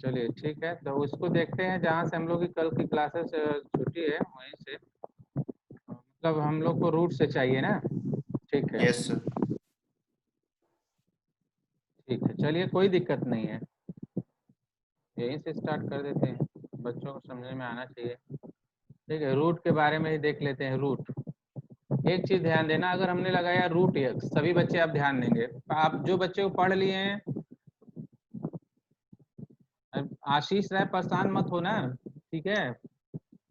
चलिए ठीक है, तो उसको देखते हैं जहाँ से हम लोग की कल की क्लासेस छुट्टी है वहीं से, मतलब हम लोग को रूट से चाहिए ना। ठीक है यस सर। ठीक है, चलिए कोई दिक्कत नहीं है, यहीं से स्टार्ट कर देते हैं, बच्चों को समझ में आना चाहिए। ठीक है, रूट के बारे में ही देख लेते हैं। रूट, एक चीज ध्यान देना, अगर हमने लगाया रूट एक्स, सभी बच्चे आप ध्यान देंगे, आप जो बच्चे को पढ़ लिए हैं, आशीष राय परेशान मत हो ना, ठीक है,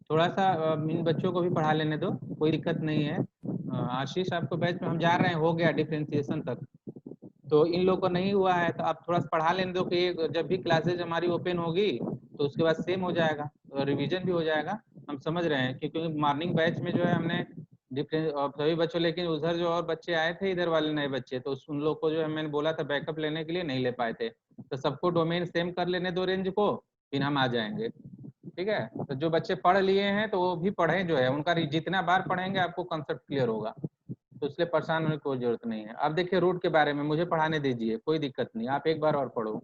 थोड़ा सा इन बच्चों को भी पढ़ा लेने दो, कोई दिक्कत नहीं है। आशीष आपको बैच में हम जा रहे हैं, हो गया डिफरेंशिएशन तक, तो इन लोग को नहीं हुआ है तो आप थोड़ा सा पढ़ा लेने दो कि जब भी क्लासेज हमारी ओपन होगी तो उसके बाद सेम हो जाएगा, रिवीजन भी हो जाएगा। हम समझ रहे हैं क्योंकि मॉर्निंग बैच में जो है हमने डिफरेंस सभी बच्चों, लेकिन उधर जो और बच्चे आए थे इधर वाले नए बच्चे, तो उन लोग को जो है मैंने बोला था बैकअप लेने के लिए, नहीं ले पाए थे, तो सबको डोमेन सेम कर लेने दो रेंज को, फिर हम आ जाएंगे। ठीक है, तो जो बच्चे पढ़ लिए हैं तो वो भी पढ़ें, जो है उनका जितना बार पढ़ेंगे आपको कंसेप्ट क्लियर होगा, तो इसलिए परेशान होने की कोई जरूरत नहीं है। अब देखिए रूट के बारे में मुझे पढ़ाने दीजिए, कोई दिक्कत नहीं, आप एक बार और पढ़ो।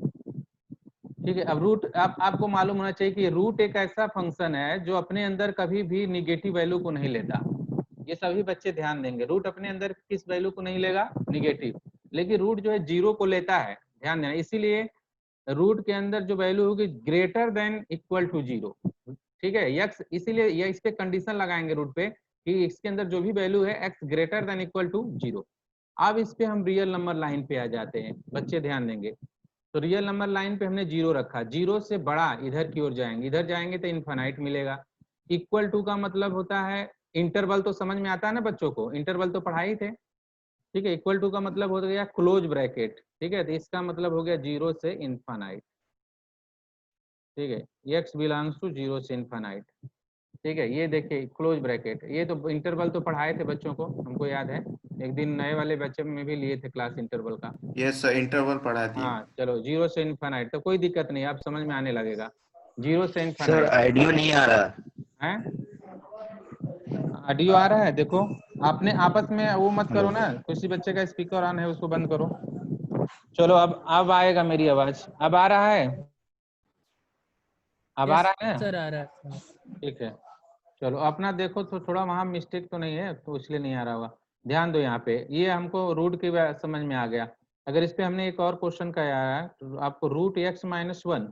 ठीक है, अब रूट आपको मालूम होना चाहिए कि रूट एक ऐसा फंक्शन है जो अपने अंदर कभी भी निगेटिव वैल्यू को नहीं लेता। ये सभी बच्चे ध्यान देंगे, रूट अपने अंदर किस वैल्यू को नहीं लेगा, निगेटिव, लेकिन रूट जो है जीरो को लेता है, ध्यान देना। इसीलिए रूट के अंदर जो वैल्यू होगी greater than equal to zero, ठीक है, यक्स, इसीलिए ये इस पे कंडीशन लगाएंगे रूट पे कि इसके अंदर जो भी वैल्यू है x greater than equal to zero. अब इस पे हम रियल नंबर लाइन पे आ जाते हैं, बच्चे ध्यान देंगे। तो रियल नंबर लाइन पे हमने जीरो रखा, जीरो से बड़ा इधर की ओर जाएंगे, इधर जाएंगे तो इनफाइनाइट मिलेगा। इक्वल टू का मतलब होता है इंटरवल, तो समझ में आता है ना बच्चों को, इंटरवल तो पढ़ाई थे। ठीक है, इक्वल टू का मतलब हो गया क्लोज ब्रैकेट, ठीक है, तो इसका मतलब हो गया जीरो से इनफाइनाइट। ठीक है, एक्स बिलोंग्स टू जीरो से इनफाइनाइट। ठीक है, ये देखिए क्लोज ब्रैकेट, ये तो इंटरवल तो पढ़ाए थे बच्चों को, हमको याद है, एक दिन नए वाले बच्चे में भी लिए थे क्लास इंटरवल का। यस सर, इंटरवल पढ़ा दिए। हाँ चलो, जीरो से इनफाइनाइट तो कोई दिक्कत नहीं, आप समझ में आने लगेगा, जीरो से सर इनफाइनाइट आइडियो नहीं आ रहा है। ऑडियो आ रहा है, देखो आपने आपस में वो मत करो हेलो। ना, किसी बच्चे का स्पीकर ऑन है उसको बंद करो। चलो अब आएगा मेरी आवाज, अब आ रहा है, अब आ यस रहा है सर, ना? आ रहा है। ठीक है, चलो अपना देखो तो थोड़ा वहां मिस्टेक तो नहीं है, तो इसलिए नहीं आ रहा होगा। ध्यान दो यहाँ पे, ये हमको रूट की समझ में आ गया। अगर इस पे हमने एक और क्वेश्चन का आया है तो आपको रूट एक्स माइनस वन,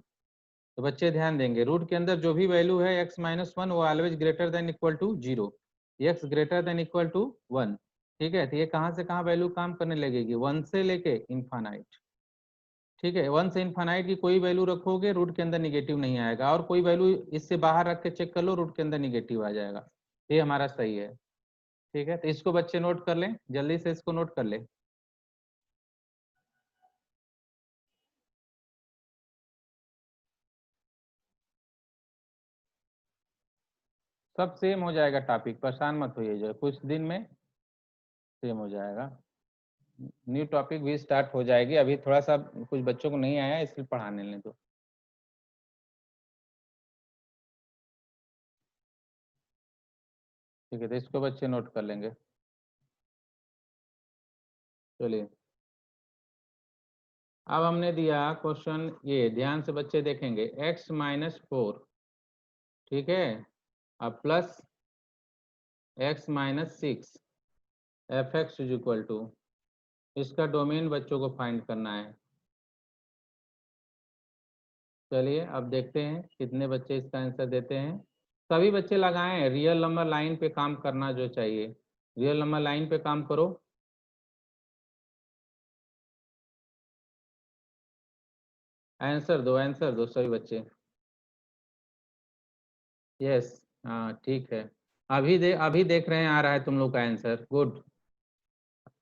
तो बच्चे ध्यान देंगे रूट के अंदर जो भी वैल्यू है एक्स माइनस वन वो always greater than equal to zero, x greater than equal to one. ठीक है, तो ये कहाँ से कहाँ वैल्यू काम करने लगेगी, वन से लेके इनफाइनाइट। ठीक है, वन से इनफाइनाइट की कोई वैल्यू रखोगे रूट के अंदर निगेटिव नहीं आएगा, और कोई वैल्यू इससे बाहर रख के चेक कर लो रूट के अंदर निगेटिव आ जाएगा। ये हमारा सही है। ठीक है, तो इसको बच्चे नोट कर लें, जल्दी से इसको नोट कर ले। सब सेम हो जाएगा टॉपिक, परेशान मत होइए, जो है कुछ दिन में सेम हो जाएगा। न्यू टॉपिक भी स्टार्ट हो जाएगी, अभी थोड़ा सा कुछ बच्चों को नहीं आया इसलिए पढ़ाने लें तो। ठीक है, तो इसको बच्चे नोट कर लेंगे। चलिए, अब हमने दिया क्वेश्चन, ये ध्यान से बच्चे देखेंगे, x माइनस फोर, ठीक है, अब plus x minus six, f x is equal to, इसका डोमेन बच्चों को फाइंड करना है। चलिए अब देखते हैं कितने बच्चे इसका आंसर देते हैं। सभी बच्चे लगाएं, रियल नंबर लाइन पे काम करना जो चाहिए, रियल नंबर लाइन पे काम करो। आंसर दो सभी बच्चे। यस, हाँ ठीक है, अभी देख रहे हैं आ रहा है तुम लोग का आंसर, गुड।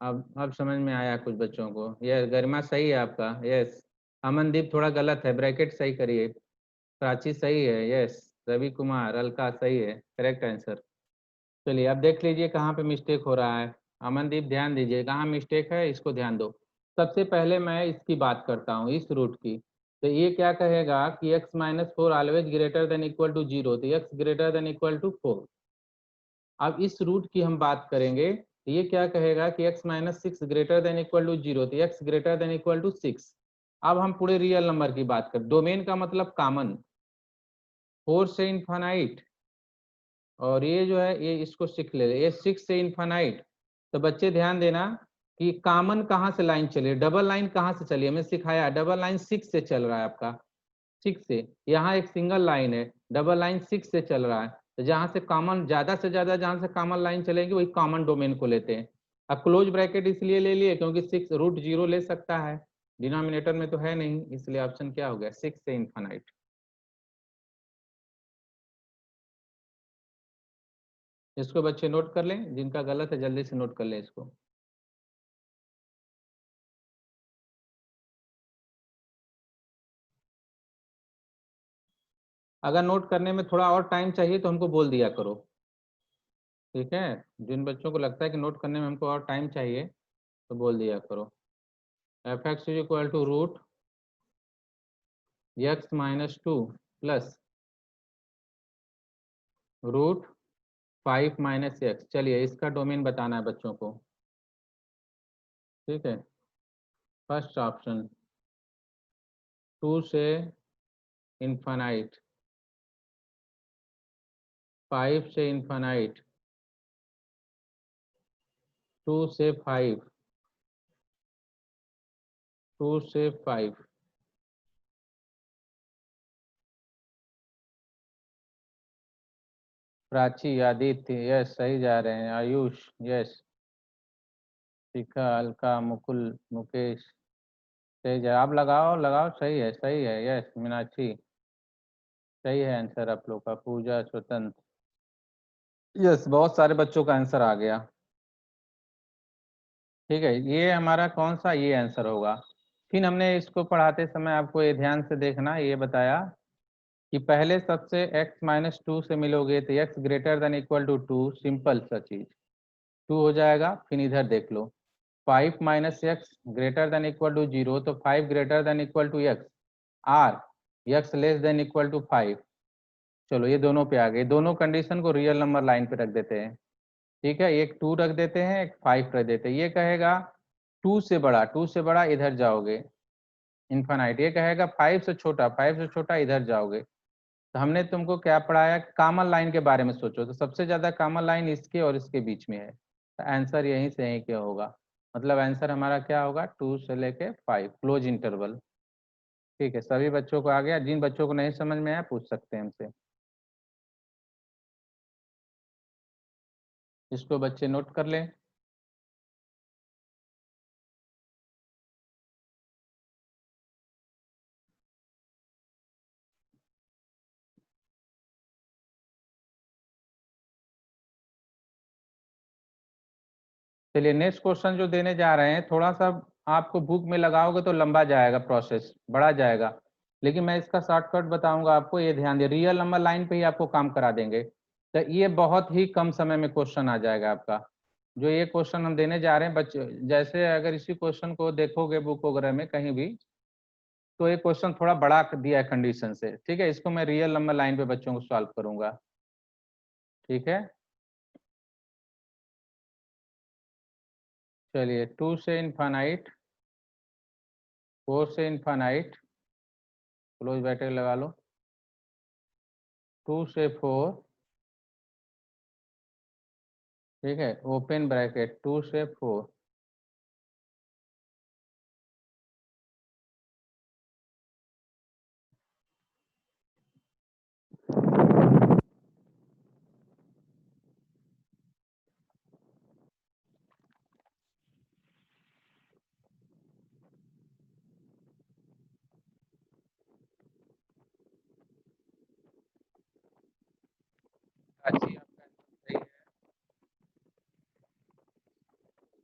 अब समझ में आया कुछ बच्चों को, यस गरिमा सही है आपका, यस। अमनदीप थोड़ा गलत है, ब्रैकेट सही करिए। प्राची सही है, यस। रवि कुमार अलका सही है, करेक्ट आंसर। चलिए अब देख लीजिए कहाँ पे मिस्टेक हो रहा है। अमनदीप ध्यान दीजिए कहाँ मिस्टेक है, इसको ध्यान दो। सबसे पहले मैं इसकी बात करता हूँ, इस रूट की। तो ये क्या कहेगा कि x minus four always greater than equal to zero, तो x greater than equal to four. अब इस रूट की हम बात करेंगे तो ये क्या कहेगा कि x minus six greater than equal to zero, तो x greater than equal to six. अब हम पूरे रियल नंबर की बात करें। डोमेन का मतलब कॉमन, 4 से इनफाइनाइट, और ये जो है ये इसको 6 ले ले, ये 6 से इनफाइनाइट। तो बच्चे ध्यान देना कि कॉमन कहाँ से लाइन चली है, डबल लाइन कहाँ से चली है, हमें सिखाया डबल लाइन 6 से चल रहा है आपका, 6 से। यहाँ एक सिंगल लाइन है, डबल लाइन 6 से चल रहा है। तो जहाँ से कॉमन, ज्यादा से ज्यादा जहाँ से कॉमन लाइन चलेगी वही कॉमन डोमेन को लेते हैं। अब क्लोज ब्रैकेट इसलिए ले लिए क्योंकि 6 रूट 0 ले सकता है, डिनोमिनेटर में तो है नहीं, इसलिए ऑप्शन क्या हो गया, 6 से इनफाइनाइट। इसको बच्चे नोट कर लें, जिनका गलत है जल्दी से नोट कर लें इसको। अगर नोट करने में थोड़ा और टाइम चाहिए तो हमको बोल दिया करो, ठीक है। जिन बच्चों को लगता है कि नोट करने में हमको और टाइम चाहिए तो बोल दिया करो। F x is equal to root x minus 2 plus root 5 minus x. चलिए इसका डोमेन बताना है बच्चों को, ठीक है। फर्स्ट ऑप्शन 2 से इनफाइनाइट, 5 से इनफाइनाइट, 2 से 5, 2 से 5। प्राची, आदित्य, यस सही जा रहे हैं। आयुष, यस। शिखा, अलका, मुकुल, मुकेश, सही जा। आप लगाओ लगाओ, सही है सही है, यस। मीनाक्षी, सही है आंसर आप लोग का। पूजा, स्वतंत्र, यस। बहुत सारे बच्चों का आंसर आ गया, ठीक है। ये हमारा कौन सा ये आंसर होगा। फिर हमने इसको पढ़ाते समय आपको ये ध्यान से देखना, ये बताया कि पहले सबसे x माइनस 2 से मिलोगे तो x greater than equal to 2, simple सा चीज 2 हो जाएगा। फिर इधर देख लो, 5 minus x greater than equal to 0, तो 5 greater than equal to x, or x less than equal to 5। चलो ये दोनों पे आ गए, दोनों कंडीशन को रियल नंबर लाइन पे रख देते हैं, ठीक है। एक 2 रख देते हैं, एक 5 रख देते हैं। ये कहेगा 2 से बड़ा, 2 से बड़ा इधर जाओगे इनफाइनाइट। ये कहेगा 5 से छोटा, 5 से छोटा इधर जाओगे। तो हमने तुमको क्या पढ़ाया, कॉमन लाइन के बारे में सोचो, तो सबसे ज्यादा कॉमन लाइन इसके और इसके बीच में है, तो आंसर यहीं से यहीं क्या होगा। मतलब आंसर हमारा क्या होगा, 2 से लेके 5, क्लोज इंटरवल, ठीक है। सभी बच्चों को आ गया, जिन बच्चों को नहीं समझ में आया पूछ सकते हैं हमसे। इसको बच्चे नोट कर लें। चलिए नेक्स्ट क्वेश्चन जो देने जा रहे हैं, थोड़ा सा आपको बुक में लगाओगे तो लंबा जाएगा, प्रोसेस बड़ा जाएगा, लेकिन मैं इसका शॉर्टकट बताऊंगा आपको। ये ध्यान दिए, रियल नंबर लाइन पे ही आपको काम करा देंगे, तो ये बहुत ही कम समय में क्वेश्चन आ जाएगा आपका। जो ये क्वेश्चन हम देने जा रहे हैं बच्चे, जैसे अगर इसी क्वेश्चन को देखोगे बुक वगैरह में कहीं भी, तो ये क्वेश्चन थोड़ा बड़ा दिया है कंडीशन से, ठीक है। इसको मैं रियल नंबर लाइन पे बच्चों को सॉल्व करूंगा, ठीक है। चलिए 2 से इनफाइनाइट, 4 से इनफाइनाइट, क्लोज ब्रैकेट लगा लो, 2 से 4, ठीक है, ओपन ब्रैकेट 2 से 4। अच्छी, आपका सही है,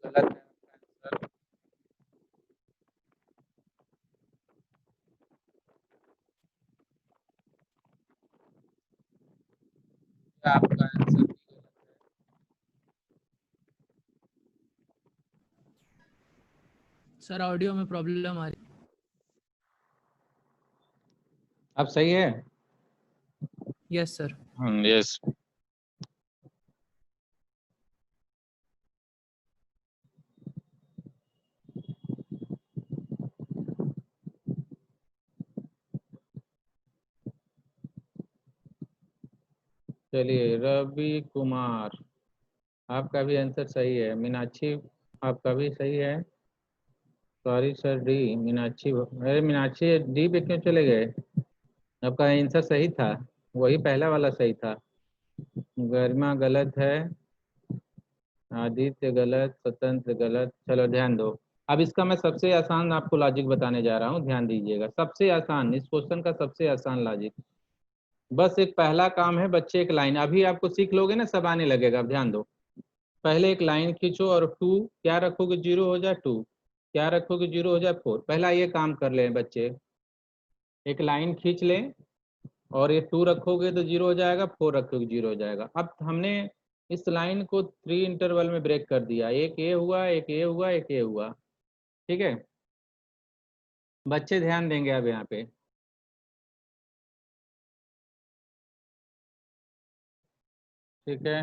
गलत है आपका आंसर। आपका आंसर सर ऑडियो में प्रॉब्लम आ रही। अब सही है। Yes sir. यस। चलिए, रवि कुमार, आपका भी आंसर सही है। मीनाक्षी, आपका भी सही है। Sorry sir, D Meenakshi. अरे मीनाक्षी, डी पे क्यों चले गए? आपका आंसर सही था, वही पहला वाला सही था। गरिमा गलत है, आदित्य गलत, स्वतंत्र गलत। चलो ध्यान दो। अब इसका मैं सबसे आसान आपको लॉजिक बताने जा रहा हूँ, ध्यान दीजिएगा। सबसे आसान, इस क्वेश्चन का सबसे आसान लॉजिक। बस एक पहला काम है, बच्चे एक लाइन, अभी आपको सीख लोगे ना, सब आने लगेगा। अब ध्यान दो। पहले एक लाइन खींचो और टू क्या रखोगे, जीरो हो जाए टू, क्या रखोगे, जीरो हो जाए फोर। पहला ये काम कर ले बच्चे, एक लाइन खींच लें और ये टू रखोगे तो जीरो हो जाएगा, फोर रखोगे जीरो हो जाएगा। अब हमने इस लाइन को थ्री इंटरवल में ब्रेक कर दिया, एक ये हुआ, एक ये हुआ, एक ये हुआ। ठीक है, बच्चे ध्यान देंगे अब यहाँ पे। ठीक है,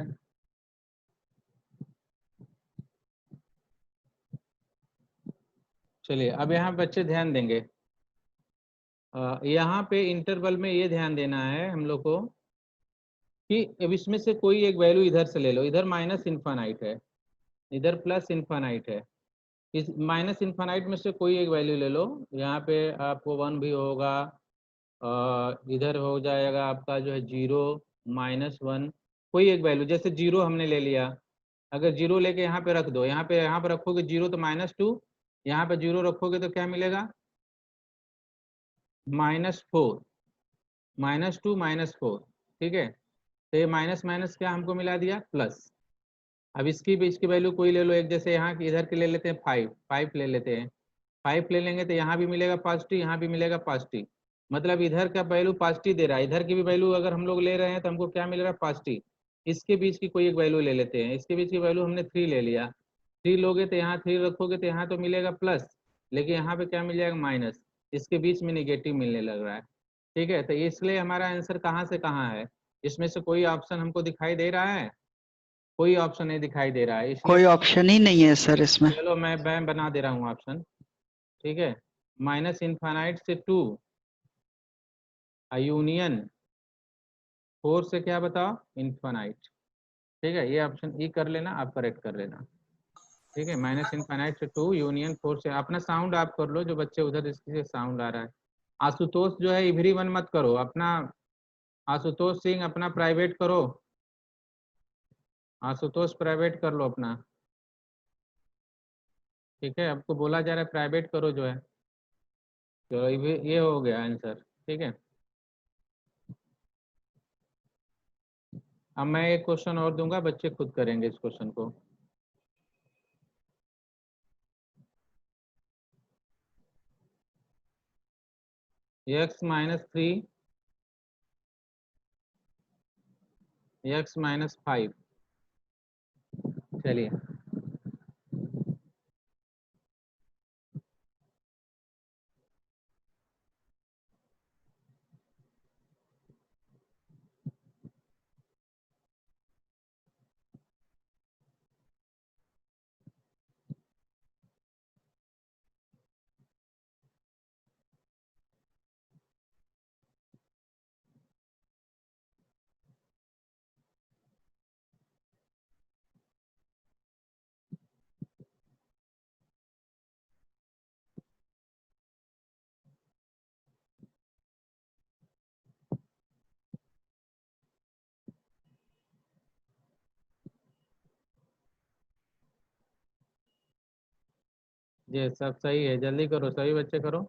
चलिए अब यहाँ बच्चे ध्यान देंगे। यहाँ पे इंटरवल में ये ध्यान देना है हम लोग को कि अब इसमें से कोई एक वैल्यू इधर से ले लो। इधर माइनस इन्फानाइट है, इधर प्लस इन्फानाइट है। इस माइनस इन्फानाइट में से कोई एक वैल्यू ले लो। यहाँ पे आपको वन भी होगा, इधर हो जाएगा आपका जो है जीरो, माइनस वन, कोई एक वैल्यू। जैसे जीरो हमने ले लिया, अगर जीरो लेके यहाँ पे रख दो, यहाँ पे रखोगे जीरो तो माइनस टू, यहाँ पे जीरो रखोगे तो क्या मिलेगा, minus four, minus two minus four. ठीक है, तो ये माइनस माइनस क्या हमको मिला दिया, प्लस। अब इसकी भी, इसकी वैल्यू कोई ले लो एक, जैसे यहाँ की इधर के ले लेते हैं फाइव, फाइव ले लेते हैं। फाइव ले लेंगे तो यहाँ भी मिलेगा पॉजिटिव, यहाँ भी मिलेगा पॉजिटिव। मतलब इधर का वैल्यू पॉजिटिव दे रहा है, इधर की भी वैल्यू अगर हम लोग ले रहे हैं तो हमको क्या मिल रहा है, पॉजिटिव। इसके बीच की कोई एक वैल्यू ले लेते हैं, इसके बीच की वैल्यू हमने थ्री ले लिया। थ्री लोगे तो यहाँ थ्री रखोगे तो यहाँ तो मिलेगा प्लस, लेकिन यहाँ पे क्या मिल जाएगा, माइनस। इसके बीच में निगेटिव मिलने लग रहा है। ठीक है, तो इसलिए हमारा आंसर कहाँ से कहाँ है, इसमें से कोई ऑप्शन हमको दिखाई दे रहा है, कोई ऑप्शन नहीं दिखाई दे रहा है, इसलिए कोई ऑप्शन ही नहीं है सर इसमें। चलो मैं बना दे रहा हूँ ऑप्शन। ठीक है, माइनस इन्फानाइट से टू, यूनियन फोर से क्या बताओ, इन्फानाइट। ठीक है, ये ऑप्शन ई कर लेना, आप करेक्ट कर लेना। ठीक है, माइनस इन्फानाइट से टू, यूनियन फोर से। अपना साउंड आप कर लो, जो बच्चे उधर इससे साउंड आ रहा है। आशुतोष जो है इवरी वन मत करो अपना, आशुतोष सिंह अपना प्राइवेट करो, आशुतोष प्राइवेट कर लो अपना। ठीक है, आपको बोला जा रहा है प्राइवेट करो जो है। चलो ये हो गया आंसर। ठीक है, अब मैं एक क्वेश्चन और दूंगा, बच्चे खुद करेंगे इस क्वेश्चन को। X minus three, x minus five. चलिए, ये सब सही है, जल्दी करो सभी बच्चे करो।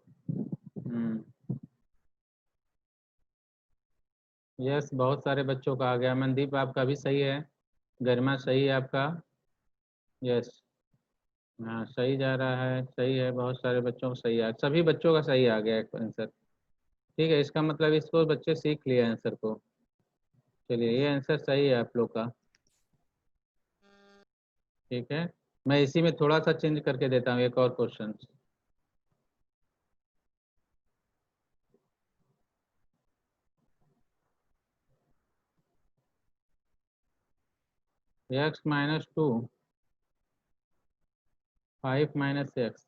यस, बहुत सारे बच्चों का आ गया। मनदीप आपका भी सही है, गरिमा सही है आपका। यस, हाँ सही जा रहा है, सही है, बहुत सारे बच्चों को सही है, सभी बच्चों का सही आ गया आंसर। ठीक है, इसका मतलब इसको बच्चे सीख लिए आंसर को। चलिए, ये आंसर सही है आप लोग का। ठीक है, मैं इसी में थोड़ा सा चेंज करके देता हूँ एक और question. X minus two, five minus x.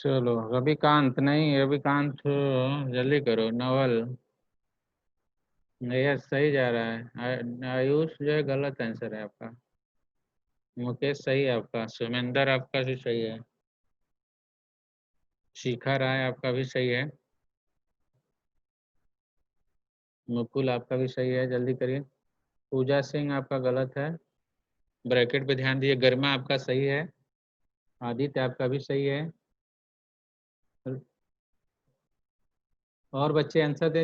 चलो रविकांत नहीं, रविकांत जल्दी करो। नवल, यस सही जा रहा है। आयुष जो है गलत आंसर है आपका। मुकेश सही है आपका। सुमेंदर आपका भी सही है। शिखा राय आपका भी सही है। मुकुल आपका भी सही है, जल्दी करिए। पूजा सिंह आपका गलत है, ब्रैकेट पे ध्यान दीजिए। गरिमा आपका सही है। आदित्य आपका भी सही है। और बच्चे आंसर दे,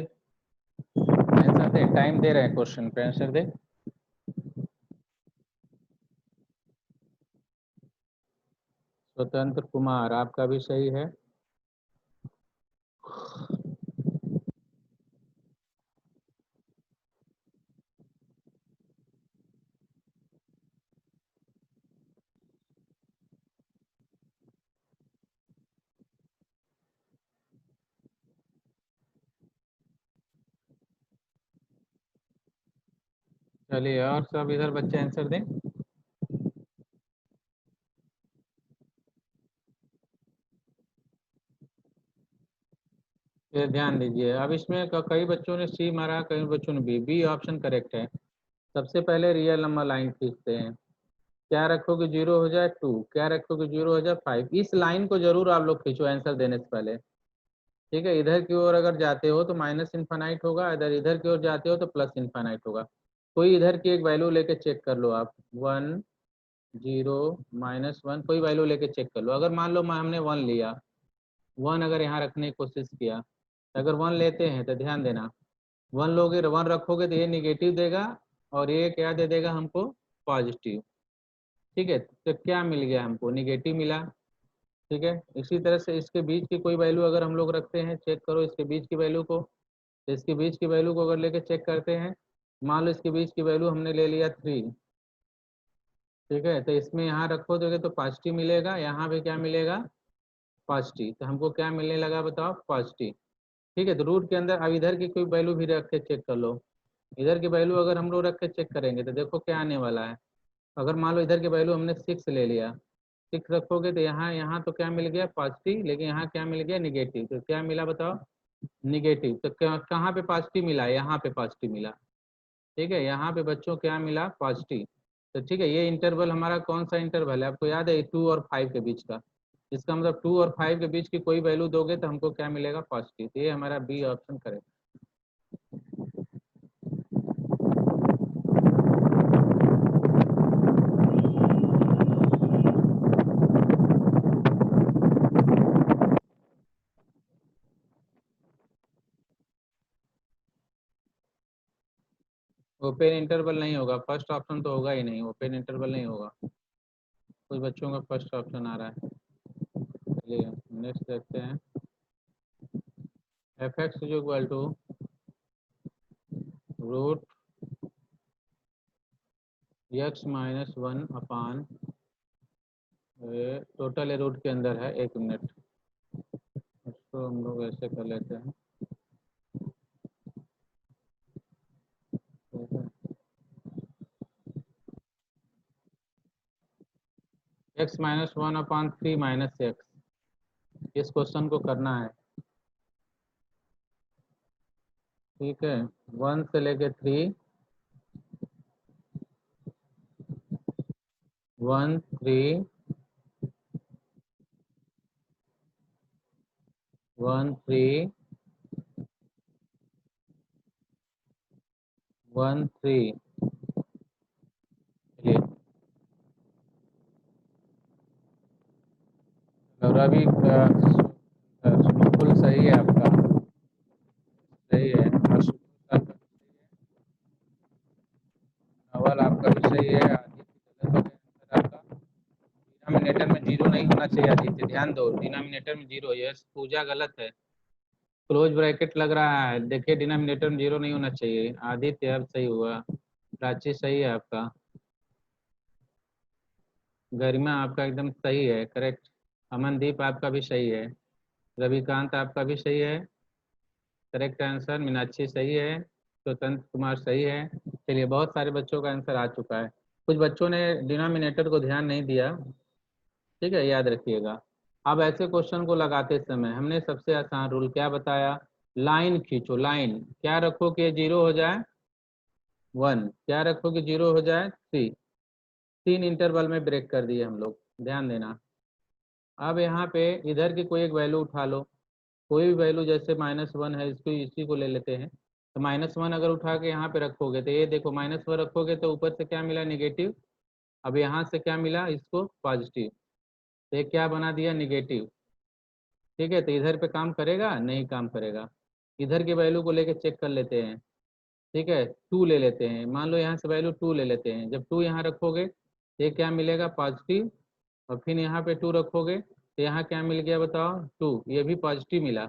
आंसर दे, टाइम दे रहे हैं क्वेश्चन पे, आंसर दे। स्वतंत्र कुमार आपका भी सही है। चलिए और सब इधर बच्चे आंसर दें। ये ध्यान दीजिए, अब इसमें कई बच्चों ने सी मारा, कई बच्चों ने बी। बी ऑप्शन करेक्ट है। सबसे पहले रियल नंबर लाइन खींचते हैं। क्या रखोगे, 0 हो जाए 2, क्या रखोगे 0 हो जाए 5। इस लाइन को जरूर आप लोग खींचो आंसर देने से पहले। ठीक है, इधर की ओर अगर जाते हो तो माइनस इन्फानाइट होगा, इधर इधर की ओर जाते हो तो प्लस इन्फानाइट होगा। कोई इधर की एक वैल्यू लेके चेक कर लो आप। 1 0 -1, कोई वैल्यू लेके चेक कर लो। अगर मान लो हमने 1 लिया, 1 अगर यहाँ रखने की कोशिश किया, अगर 1 लेते हैं तो ध्यान देना, 1 लोगे, 1 रखोगे तो ये निगेटिव देगा और ये क्या दे देगा हमको, पॉजिटिव। ठीक है, तो क्या मिल गया हमको, निगेटिव मिला। ठीक है, इसी तरह से इसके बीच की कोई वैल्यू अगर हम लोग रखते हैं, चेक करो इसके बीच की वैल्यू को। इसके बीच की वैल्यू को अगर लेके चेक करते हैं, मान लो इसके बीच की वैल्यू हमने ले लिया 3। ठीक है, तो इसमें यहाँ रखो दोगे तो पॉजिटिव मिलेगा, यहाँ पे क्या मिलेगा, पॉजिटिव। तो हमको क्या मिलने लगा बताओ, पॉजिटिव। ठीक है, तो रूट के अंदर अब इधर की कोई वैल्यू भी रख के चेक कर लो। इधर की वैल्यू अगर हम लोग रख के चेक करेंगे तो देखो क्या आने वाला है। अगर मान लो इधर की वैल्यू हमने 6 ले लिया, 6 रखोगे तो यहाँ यहाँ तो क्या मिल गया, पॉजिटिव, लेकिन यहाँ क्या मिल गया, निगेटिव। तो क्या मिला बताओ, निगेटिव। तो कहाँ पे पॉजिटिव मिला, यहाँ पे पॉजिटिव मिला। ठीक है, यहाँ पे बच्चों क्या मिला, पॉजिटिव। तो ठीक है, ये इंटरवल हमारा कौन सा इंटरवल है, आपको याद है, 2 और 5 के बीच का। इसका मतलब 2 और 5 के बीच की कोई वैल्यू दोगे तो हमको क्या मिलेगा, पॉजिटिव। तो ये हमारा B option correct. Open interval नहीं होगा, फर्स्ट ऑप्शन तो होगा ही नहीं, ओपन इंटरवल नहीं होगा। कुछ बच्चों का फर्स्ट ऑप्शन आ रहा है। चलिए नेक्स्ट देखते हैं। F x is equal to root x-1 upon, total root के अंदर है, 1 मिनट। इसको हम लोग ऐसे कर लेते हैं। x-1 अपान 3 - x, इस क्वेश्चन को करना है। ठीक है, 1 से लेके 3, 1 3 1 3 1 3। चलिए, रवि मुकुल सही है आपका, सही है। और नवल आपका भी सही है। आदित्य गलत हो गया आंसर आपका। डिनोमिनेटर में 0 नहीं होना चाहिए आदित्य, ध्यान दो, डिनोमिनेटर में 0। यस, पूजा गलत है, क्लोज ब्रैकेट लग रहा है, देखिए डिनोमिनेटर में 0 नहीं होना चाहिए। आदित्य अब सही हुआ। प्राची सही है आपका। गरिमा आपका एकदम सही है, करेक्ट। अमनदीप आपका भी सही है। रविकांत आपका भी सही है, करेक्ट आंसर। मीनाक्षी सही है। स्वतंत्र कुमार सही है। चलिए, बहुत सारे बच्चों का आंसर आ चुका है। कुछ बच्चों ने डिनोमिनेटर को ध्यान नहीं दिया। ठीक है, याद रखिएगा। अब ऐसे क्वेश्चन को लगाते समय हमने सबसे आसान रूल क्या बताया, लाइन खींचो, लाइन क्या रखो कि 0 हो जाए 1, क्या रखो कि 0 हो जाए 3, 3 इंटरवल में ब्रेक कर दिए हम लोग, ध्यान देना। अब यहाँ पे इधर की कोई एक वैल्यू उठा लो, कोई भी वैल्यू, जैसे -1 है, इसको इसी को ले लेते हैं, तो -1 अगर उठा के यहाँ पे रखोगे तो ये देखो -1 रखोगे तो ऊपर से क्या मिला, निगेटिव। अब यहाँ से क्या मिला, इसको पॉजिटिव, तो ये क्या बना दिया, निगेटिव। ठीक है, तो इधर पे काम करेगा, नहीं काम करेगा। इधर की वैल्यू को लेके चेक कर लेते हैं। ठीक है, 2 ले लेते हैं, मान लो यहाँ से वैल्यू 2 ले लेते हैं। जब 2 यहाँ रखोगे तो ये क्या मिलेगा, पॉजिटिव। और फिर यहाँ पे 2 रखोगे तो यहाँ क्या मिल गया बताओ, 2, ये भी पॉजिटिव मिला।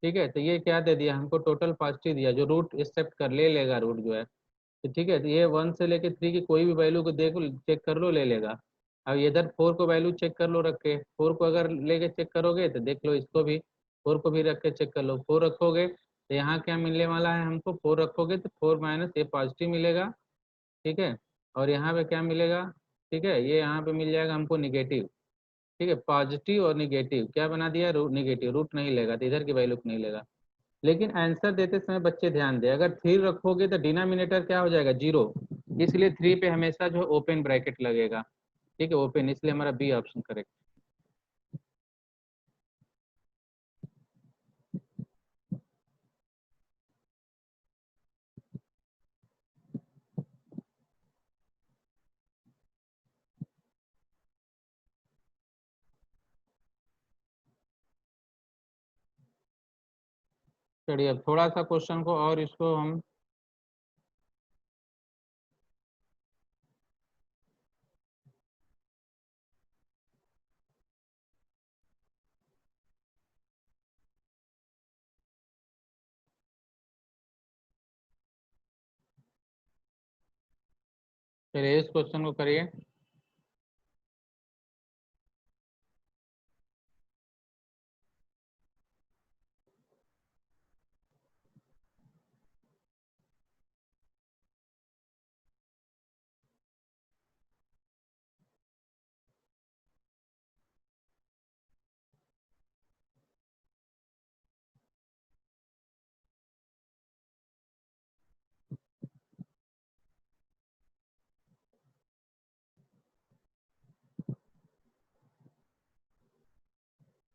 ठीक है, तो ये क्या दे दिया हमको, टोटल पॉजिटिव दिया, जो रूट एक्सेप्ट कर ले लेगा, रूट जो है। तो ठीक है, तो ये 1 से लेके 3 की कोई भी वैल्यू को देखो, चेक कर लो, ले लेगा। अब इधर 4 को वैल्यू चेक कर लो रख के, 4 को अगर लेके चेक करोगे तो देख लो, इसको भी 4 को भी रख के चेक कर लो। 4 रखोगे तो यहाँ क्या मिलने वाला है हमको, 4 रखोगे तो 4 माइनस ये पॉजिटिव मिलेगा। ठीक है, और यहाँ पे क्या मिलेगा, ठीक है, ये यहाँ पे मिल जाएगा हमको निगेटिव। ठीक है, पॉजिटिव और निगेटिव क्या बना दिया, निगेटिव, रूट नहीं लेगा, तो इधर की वैल्यू नहीं लेगा। लेकिन आंसर देते समय बच्चे ध्यान दें, अगर 3 रखोगे तो डिनोमिनेटर क्या हो जाएगा, 0, इसलिए 3 पे हमेशा जो है ओपन ब्रैकेट लगेगा। ठीक है, ओपन, इसलिए हमारा बी ऑप्शन करेक्ट। चलिए अब थोड़ा सा क्वेश्चन को और इसको हम चलिए इस क्वेश्चन को करिए।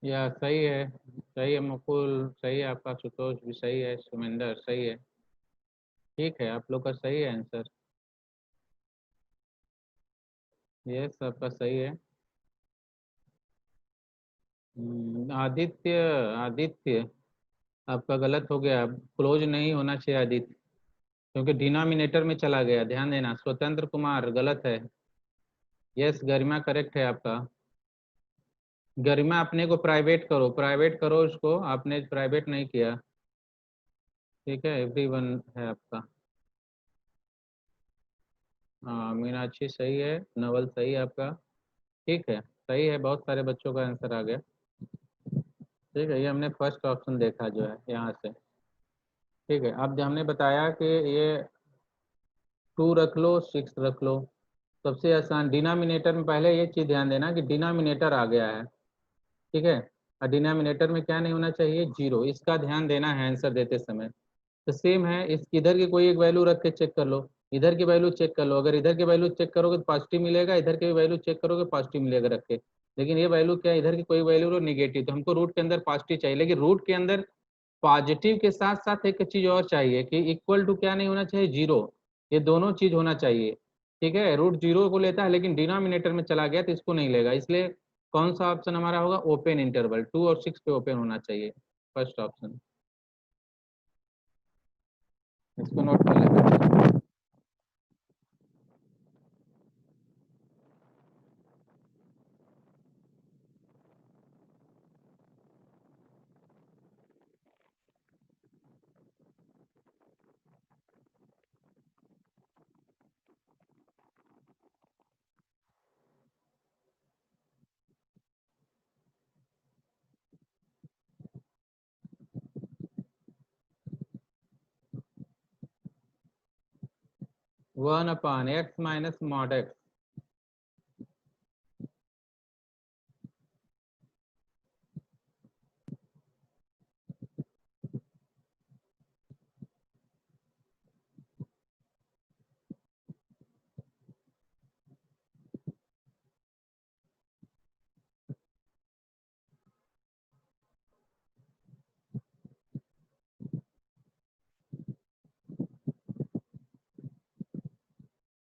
या सही है, सही है मुकुल, सही है आपका, सुतोष भी सही है, सुमिंदर सही है। ठीक है, आप लोग का सही है आंसर, ये सबका सही है। आदित्य, आदित्य आपका गलत हो गया, क्लोज नहीं होना चाहिए आदित्य, क्योंकि डिनोमिनेटर में चला गया, ध्यान देना। स्वतंत्र कुमार गलत है। यस, गरिमा करेक्ट है आपका। गरिमा अपने को प्राइवेट करो, प्राइवेट करो उसको, आपने प्राइवेट नहीं किया। ठीक है, एवरीवन है आपका। हाँ, मीनाक्षी सही है, नवल सही है आपका। ठीक है, सही है, बहुत सारे बच्चों का आंसर आ गया। ठीक है, ये हमने फर्स्ट ऑप्शन देखा जो है यहाँ से। ठीक है, अब जो हमने बताया कि ये 2 रख लो, 6 रख लो, सबसे आसान डिनोमिनेटर में, पहले ये चीज़ ध्यान देना कि डिनोमिनेटर आ गया है। ठीक है, और डिनोमिनेटर में क्या नहीं होना चाहिए, 0, इसका ध्यान देना है आंसर देते समय। तो सेम है, इस इधर की कोई एक वैल्यू रख के चेक कर लो, इधर की वैल्यू चेक कर लो, अगर इधर की वैल्यू चेक करोगे तो पॉजिटिव मिलेगा, इधर की वैल्यू चेक करोगे पॉजिटिव मिलेगा रख के। लेकिन ये वैल्यू क्या है, इधर की कोई वैल्यू लो निगेटिव, तो हमको रूट के अंदर पॉजिटिव चाहिए, लेकिन रूट के अंदर पॉजिटिव के साथ साथ एक चीज और चाहिए कि इक्वल टू क्या नहीं होना चाहिए, 0, ये दोनों चीज होना चाहिए। ठीक है, रूट 0 को लेता है लेकिन डिनोमिनेटर में चला गया तो इसको नहीं लेगा, इसलिए कौन सा ऑप्शन हमारा होगा, ओपन इंटरवल, 2 और 6 पे ओपन होना चाहिए, फर्स्ट ऑप्शन। इसको नोट कर लेते हैं। 1/x minus mod x।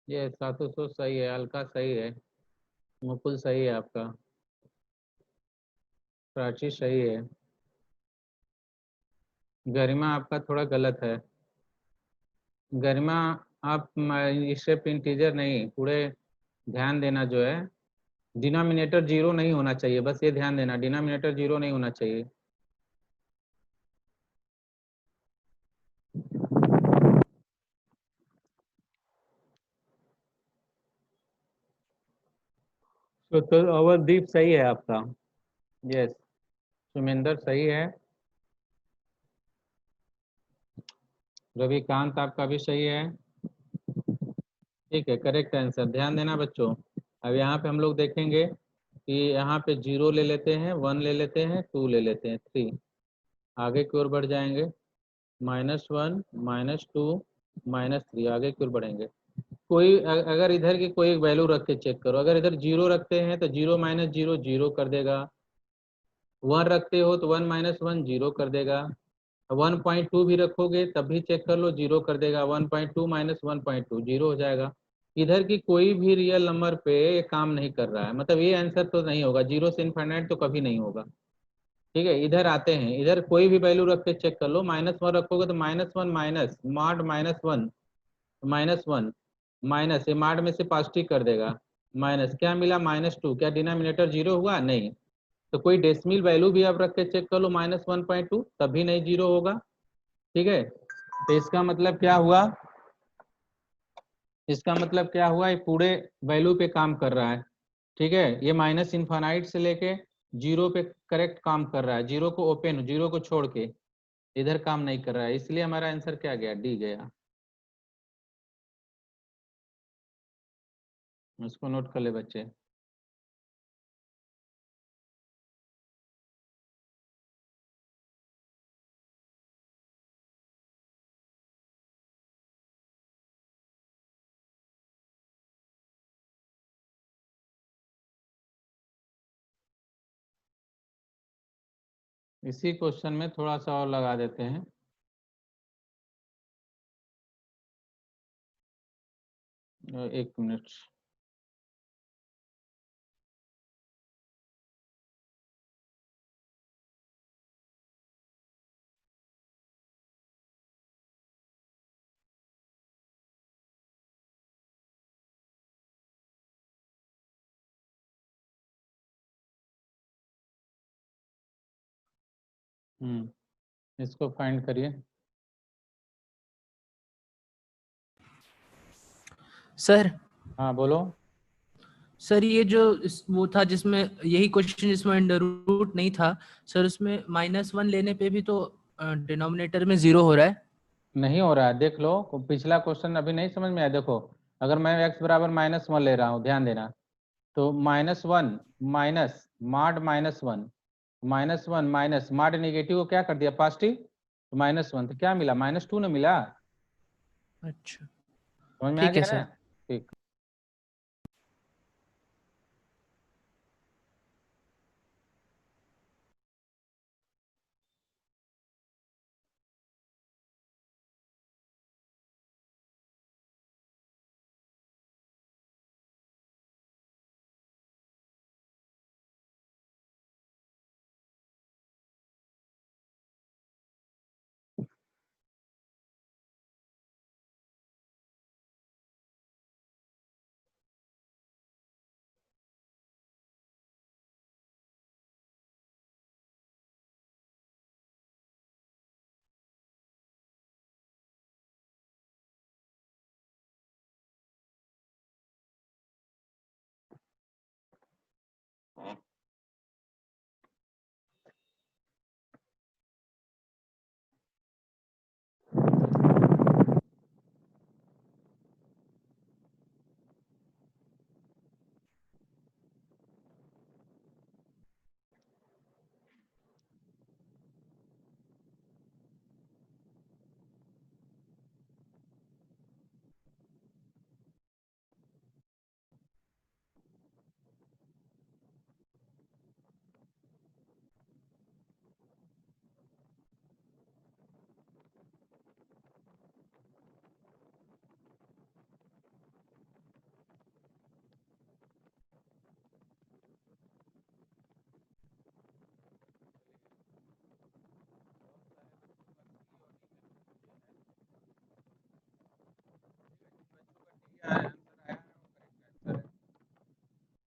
ये सातु सही है, अलका सही है, मुकुल सही है आपका, प्राची सही है, गरिमा आपका थोड़ा गलत है। गरिमा आप स्टेप इंटीजर नहीं, पूरे ध्यान देना जो है, डिनोमिनेटर जीरो नहीं होना चाहिए, बस ये ध्यान देना, डिनोमिनेटर जीरो नहीं होना चाहिए। तो अवरदीप सही है आपका, यस। सुमेंदर सही है, रविकांत आपका भी सही है, ठीक है, करेक्ट आंसर। ध्यान देना बच्चों, अब यहाँ पे हम लोग देखेंगे कि यहाँ पे जीरो ले लेते हैं, वन ले लेते हैं, टू ले लेते हैं, थ्री, आगे की ओर बढ़ जाएंगे, -1 -2 -3, आगे की ओर बढ़ेंगे। कोई अगर इधर की कोई एक वैल्यू रख के चेक करो, अगर इधर जीरो रखते हैं तो जीरो माइनस जीरो जीरो कर देगा, वन रखते हो तो वन माइनस वन जीरो कर देगा, 1.2 भी रखोगे तब भी चेक कर लो जीरो कर देगा, 1.2 माइनस 1.2 जीरो हो जाएगा। इधर की कोई भी रियल नंबर पे ये काम नहीं कर रहा है, मतलब ये आंसर तो नहीं होगा, जीरो से इनफाइनाइट तो कभी नहीं होगा। ठीक है, इधर आते हैं, इधर कोई भी वैल्यू रख के चेक कर लो, -1 रखोगे तो -1 माइनस मॉड -1 -1 माइनस, ये मार्ड में से पॉजिटिव कर देगा, माइनस क्या मिला -2, क्या डिनोमिनेटर जीरो हुआ? नहीं। तो कोई डेसिमल वैल्यू भी आप रख के चेक कर लो, -1.2, तभी नहीं जीरो होगा। ठीक है, तो इसका मतलब क्या हुआ, इसका मतलब क्या हुआ, ये पूरे वैल्यू पे काम कर रहा है। ठीक है, ये माइनस इन्फानाइट से लेके जीरो पे करेक्ट काम कर रहा है, जीरो को ओपन, जीरो को छोड़ के इधर काम नहीं कर रहा है, इसलिए हमारा आंसर क्या गया, डी गया। इसको नोट कर ले बच्चे। इसी क्वेश्चन में थोड़ा सा और लगा देते हैं। एक मिनट, इसको फाइंड करिए। सर हाँ बोलो। सर ये जो वो था जिसमें यही क्वेश्चन जिसमें अंडर रूट नहीं था सर, उसमें -1 लेने पे भी तो डिनोमिनेटर में जीरो हो रहा है। नहीं हो रहा है, देख लो, पिछला क्वेश्चन अभी नहीं समझ में आया। देखो, अगर मैं x बराबर -1 ले रहा हूँ, ध्यान देना, तो -1 minus mod -1 -1 minus mod negative को क्या कर दिया, पॉजिटिव, तो -1, तो क्या मिला, -2 ना मिला। अच्छा, समझ में आ ठीक है गया ना? सर। ठीक।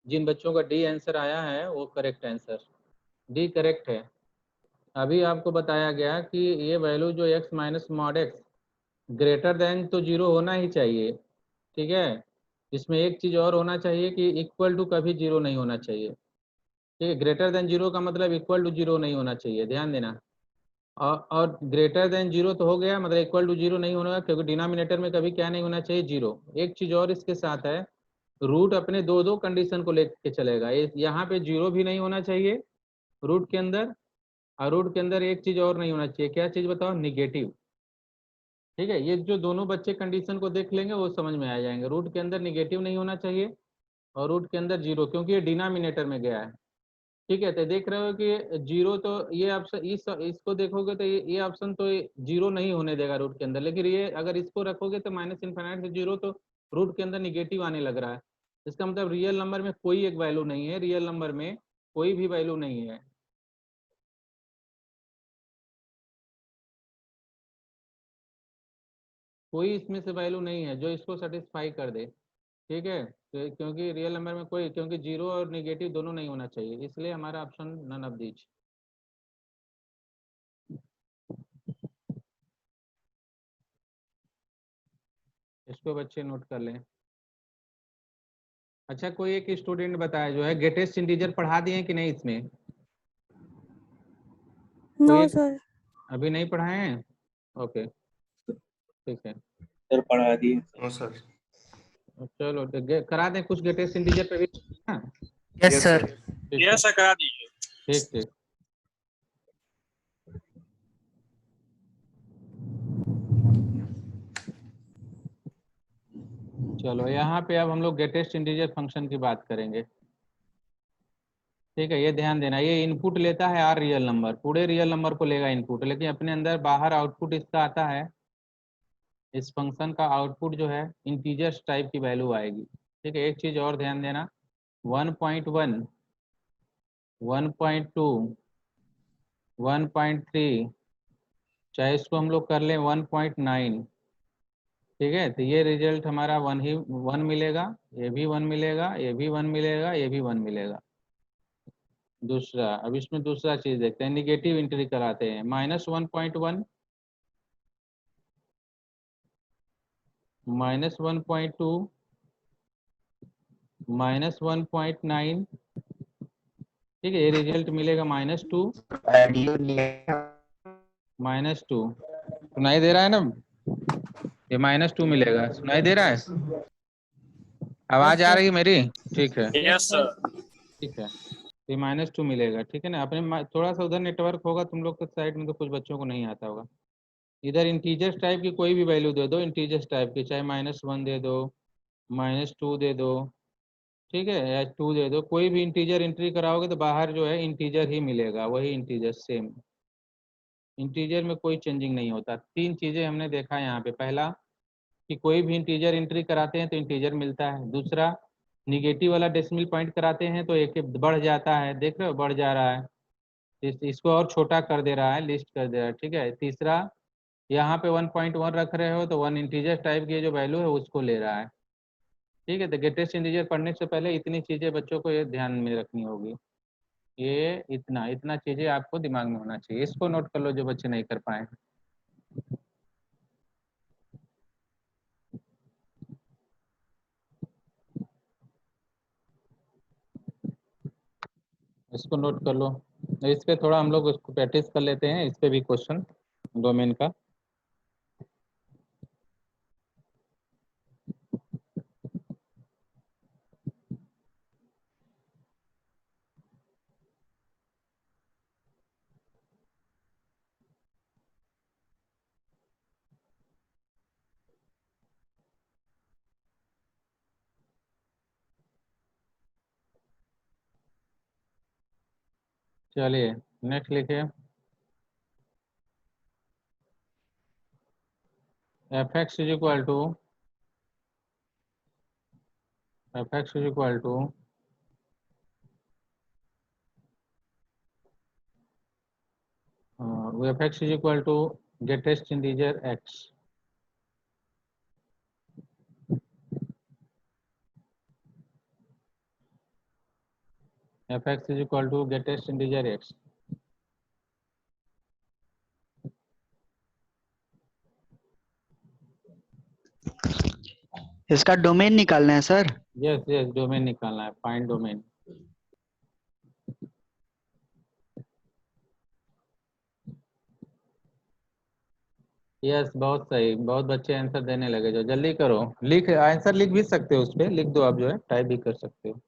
जिन बच्चों का डी आंसर आया है वो करेक्ट आंसर, डी करेक्ट है। अभी आपको बताया गया कि ये वैल्यू जो x minus mod x greater then तो जीरो होना ही चाहिए, ठीक है। इसमें एक चीज और होना चाहिए कि इक्वल टू कभी जीरो नहीं होना चाहिए, ठीक है। ग्रेटर देन जीरो का मतलब इक्वल टू जीरो नहीं होना चाहिए, ध्यान देना। और ग्रेटर देन जीरो तो हो गया, मतलब इक्वल टू जीरो नहीं होगा, क्योंकि डिनोमिनेटर में कभी क्या नहीं होना चाहिए, जीरो। एक चीज और इसके साथ है, रूट अपने दो दो कंडीशन को लेके चलेगा। यहाँ पे जीरो भी नहीं होना चाहिए रूट के अंदर, और रूट के अंदर एक चीज और नहीं होना चाहिए, क्या चीज बताओ, निगेटिव, ठीक है। ये जो दोनों बच्चे कंडीशन को देख लेंगे वो समझ में आ जाएंगे। रूट के अंदर निगेटिव नहीं होना चाहिए और रूट के अंदर जीरो, क्योंकि ये डिनोमिनेटर में गया है, ठीक है। तो देख रहे हो कि जीरो, तो ये ऑप्शन इसको देखोगे तो ये ऑप्शन तो जीरो नहीं होने देगा रूट के अंदर, लेकिन ये अगर इसको रखोगे तो माइनस इनफाइनाइट से जीरो, तो रूट के अंदर निगेटिव आने लग रहा है। इसका मतलब रियल नंबर में कोई एक वैल्यू नहीं है, रियल नंबर में कोई भी वैल्यू नहीं है। कोई इसमें से वैल्यू नहीं है जो इसको सेटिस्फाई कर दे, ठीक है। तो क्योंकि रियल नंबर में कोई, क्योंकि जीरो और निगेटिव दोनों नहीं होना चाहिए, इसलिए हमारा ऑप्शन नन ऑफ दीज। इसको बच्चे नोट कर लें। अच्छा, कोई एक स्टूडेंट बताया जो है ग्रेटेस्ट इंटीजर पढ़ा दिए कि नहीं इसमें? कोई नो एक सर। अभी नहीं पढ़ाए हैं? ओके, ठीक है। सर पढ़ा दिए। No sir. चलो तो करा दें कुछ ग्रेटेस्ट इंटीजर पे भी ना? Yes sir. ठीक है, यस सर करा दीजिए। ठीक ठीक। चलो यहाँ पे अब हम लोग ग्रेटेस्ट इंटीजर फंक्शन की बात करेंगे, ठीक है। ये ध्यान देना, ये इनपुट लेता है आर रियल नंबर, पूरे रियल नंबर को लेगा इनपुट, लेकिन अपने अंदर बाहर आउटपुट इसका आता है। इस फंक्शन का आउटपुट जो है इंटीजर्स टाइप की वैल्यू आएगी, ठीक है। एक चीज और ध्यान देना, 1.1, 1.2, 1.3, चाहे इसको हम लोग कर लें 1.9, ठीक है। तो ये रिजल्ट हमारा वन मिलेगा, ये भी वन मिलेगा, ये भी वन मिलेगा, ये भी वन मिलेगा। दूसरा, अब इसमें दूसरा चीज देखते हैं, निगेटिव एंट्री कराते हैं, -1.1, -1.2, -1.9, ठीक है। ये रिजल्ट मिलेगा -2, -2। सुनाई दे रहा है ना? ये -2 मिलेगा, सुनाई दे रहा है? आवाज आ रही है मेरी? ठीक है, यस सर। ठीक है। ये -2 मिलेगा, ठीक है ना। अपने थोड़ा सा उधर नेटवर्क होगा तुम लोग के साइड में, तो कुछ बच्चों को नहीं आता होगा। इधर इंटीजर्स टाइप की कोई भी वैल्यू दे दो, इंटीजर्स टाइप की, चाहे -1 दे दो, -2 दे दो, ठीक है, या 2 दे दो। कोई भी इंटीजर एंट्री कराओगे तो बाहर जो है इंटीजर ही मिलेगा, वही इंटीजर सेम। इंटीजर में कोई चेंजिंग नहीं होता। तीन चीजें हमने देखा यहाँ पे, पहला कि कोई भी इंटीजर एंट्री कराते हैं तो इंटीजर मिलता है। दूसरा, निगेटिव वाला डेसिमल पॉइंट कराते हैं तो एक बढ़ जाता है, देख रहे हो, बढ़ जा रहा है, इसको और छोटा कर दे रहा है, लिस्ट कर दे रहा है, ठीक है। तीसरा, यहाँ पे 1.1 रख रहे हो तो वन इंटीजर टाइप की जो वैल्यू है उसको ले रहा है, ठीक है। तो ग्रेटेस्ट इंटीजर पढ़ने से पहले इतनी चीजें बच्चों को ये ध्यान में रखनी होगी। ये इतना इतना चीजें आपको दिमाग में होना चाहिए, इसको नोट कर लो जो बच्चे नहीं कर पाए। इसको नोट कर लो। इस पे थोड़ा हम लोग उसको प्रैक्टिस कर लेते हैं, इस पे भी क्वेश्चन डोमेन का। चलिए नेक्स्ट लिखिए, f(x) is equal to f(x) is equal to f(x) is equal to greatest integer x, fx is equal to greatest integer x. इसका डोमेन निकालना है सर। यस यस, डोमेन निकालना है, फाइंड डोमेन। यस, बहुत सही, बहुत बच्चे आंसर देने लगे, जो जल्दी करो। लिख आंसर लिख भी सकते हो, उस पे लिख दो आप, जो है टाइप भी कर सकते हो।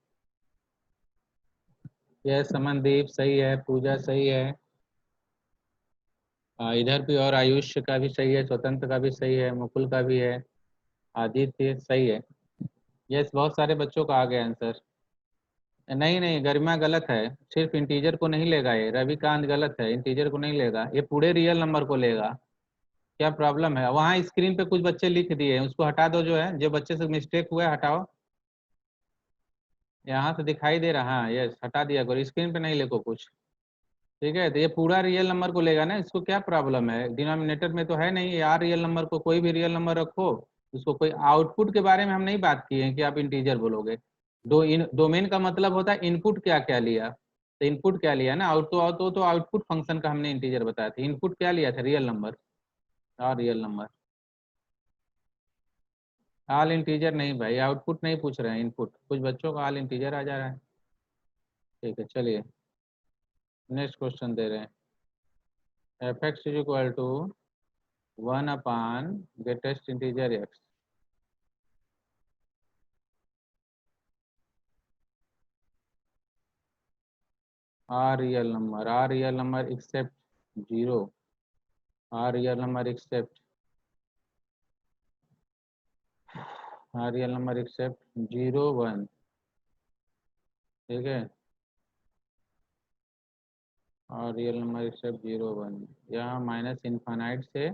यस, समनदीप सही है, पूजा सही है, इधर भी, और आयुष का भी सही है, स्वतंत्र का भी सही है, मुकुल का भी है, आदित्य सही है। यस, बहुत सारे बच्चों का आ गया आंसर। नहीं नहीं, गरिमा गलत है, सिर्फ इंटीजर को नहीं लेगा ये। रविकांत गलत है, इंटीजर को नहीं लेगा, ये पूरे रियल नंबर को लेगा। क्या प्रॉब्लम है? वहाँ स्क्रीन पे कुछ बच्चे लिख दिए हैं, उसको हटा दो, जो है जो बच्चे से मिस्टेक हुआ है हटाओ। यहाँ से दिखाई दे रहा है, यस, हटा दिया करो, स्क्रीन पे नहीं लिखो कुछ। ठीक है, तो ये पूरा रियल नंबर को लेगा ना, इसको क्या प्रॉब्लम है? डिनोमिनेटर में तो है नहीं यार, रियल नंबर को कोई भी रियल नंबर रखो। उसको कोई आउटपुट के बारे में हम नहीं बात किए हैं कि आप इंटीजर बोलोगे। डोमेन का मतलब होता है इनपुट क्या क्या लिया। तो इनपुट क्या लिया ना, तो आउटपुट फंक्शन का हमने इंटीजर बताया था। इनपुट क्या लिया था? Real number. और रियल नंबर, ऑल इंटीजर नहीं भाई, आउटपुट नहीं पूछ रहे हैं, इनपुट। कुछ बच्चों का ऑल इंटीजर आ जा रहा है। ठीक है, चलिए नेक्स्ट क्वेश्चन दे रहे हैं। F x is equal to 1 upon greatest integer x. R real number except 0, R real number except, R real number except 0 1। ठीक है, और रियल नंबर एक्सेप्ट 0 1। यहाँ माइनस इनफाइनाइट से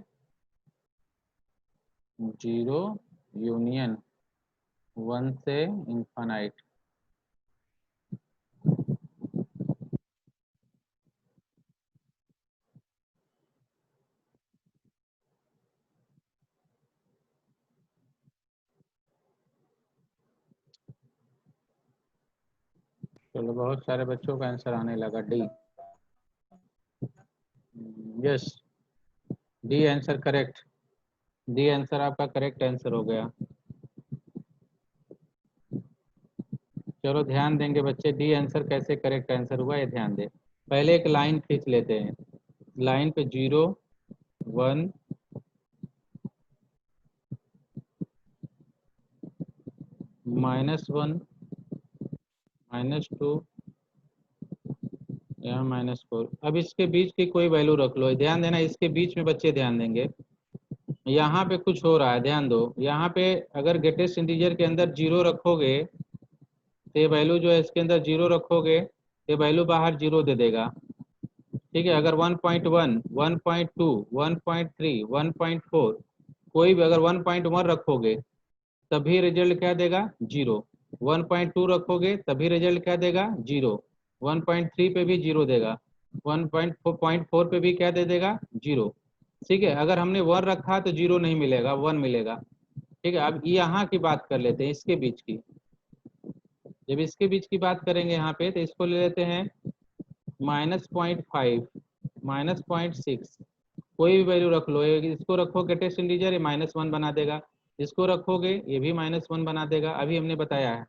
0 यूनियन 1 से इनफाइनाइट। चलो, बहुत सारे बच्चों का आंसर आने लगा, D. Yes, D answer correct. D answer आपका करेक्ट आंसर हो गया। चलो ध्यान देंगे बच्चे, डी आंसर कैसे करेक्ट आंसर हुआ ये ध्यान दें। पहले एक लाइन खींच लेते हैं, लाइन पे 0 1 -1 -2, यहाँ -4। अब इसके बीच की कोई वैल्यू रख लो, ध्यान देना, इसके बीच में बच्चे ध्यान देंगे। यहाँ पे कुछ हो रहा है, ध्यान दो। यहाँ पे अगर ग्रेटेस्ट इंटीजर के अंदर 0 रखोगे तो ये वैल्यू जो है इसके अंदर 0 रखोगे तो वैल्यू बाहर 0 दे देगा। ठीक है, अगर 1.1 1.2 1.3 1.4, कोई भी अगर 1.1 रखोगे तभी रिजल्ट क्या देगा? 0। 1.2 रखोगे तभी रिजल्ट क्या देगा? 0। 1.3 पे भी 0 देगा, 1.4 पे भी क्या दे देगा? 0। ठीक है, अगर हमने 1 रखा तो 0 नहीं मिलेगा, 1 मिलेगा। ठीक है, अब यहाँ की बात कर लेते हैं, इसके बीच की। जब इसके बीच की बात करेंगे यहाँ पे, तो इसको ले लेते हैं -0.5 -0.6, कोई भी वैल्यू रख लो। इसको रखोगे टेस्ट इंटीजर, ये -1 बना देगा। इसको रखोगे ये भी -1 बना देगा, अभी हमने बताया है।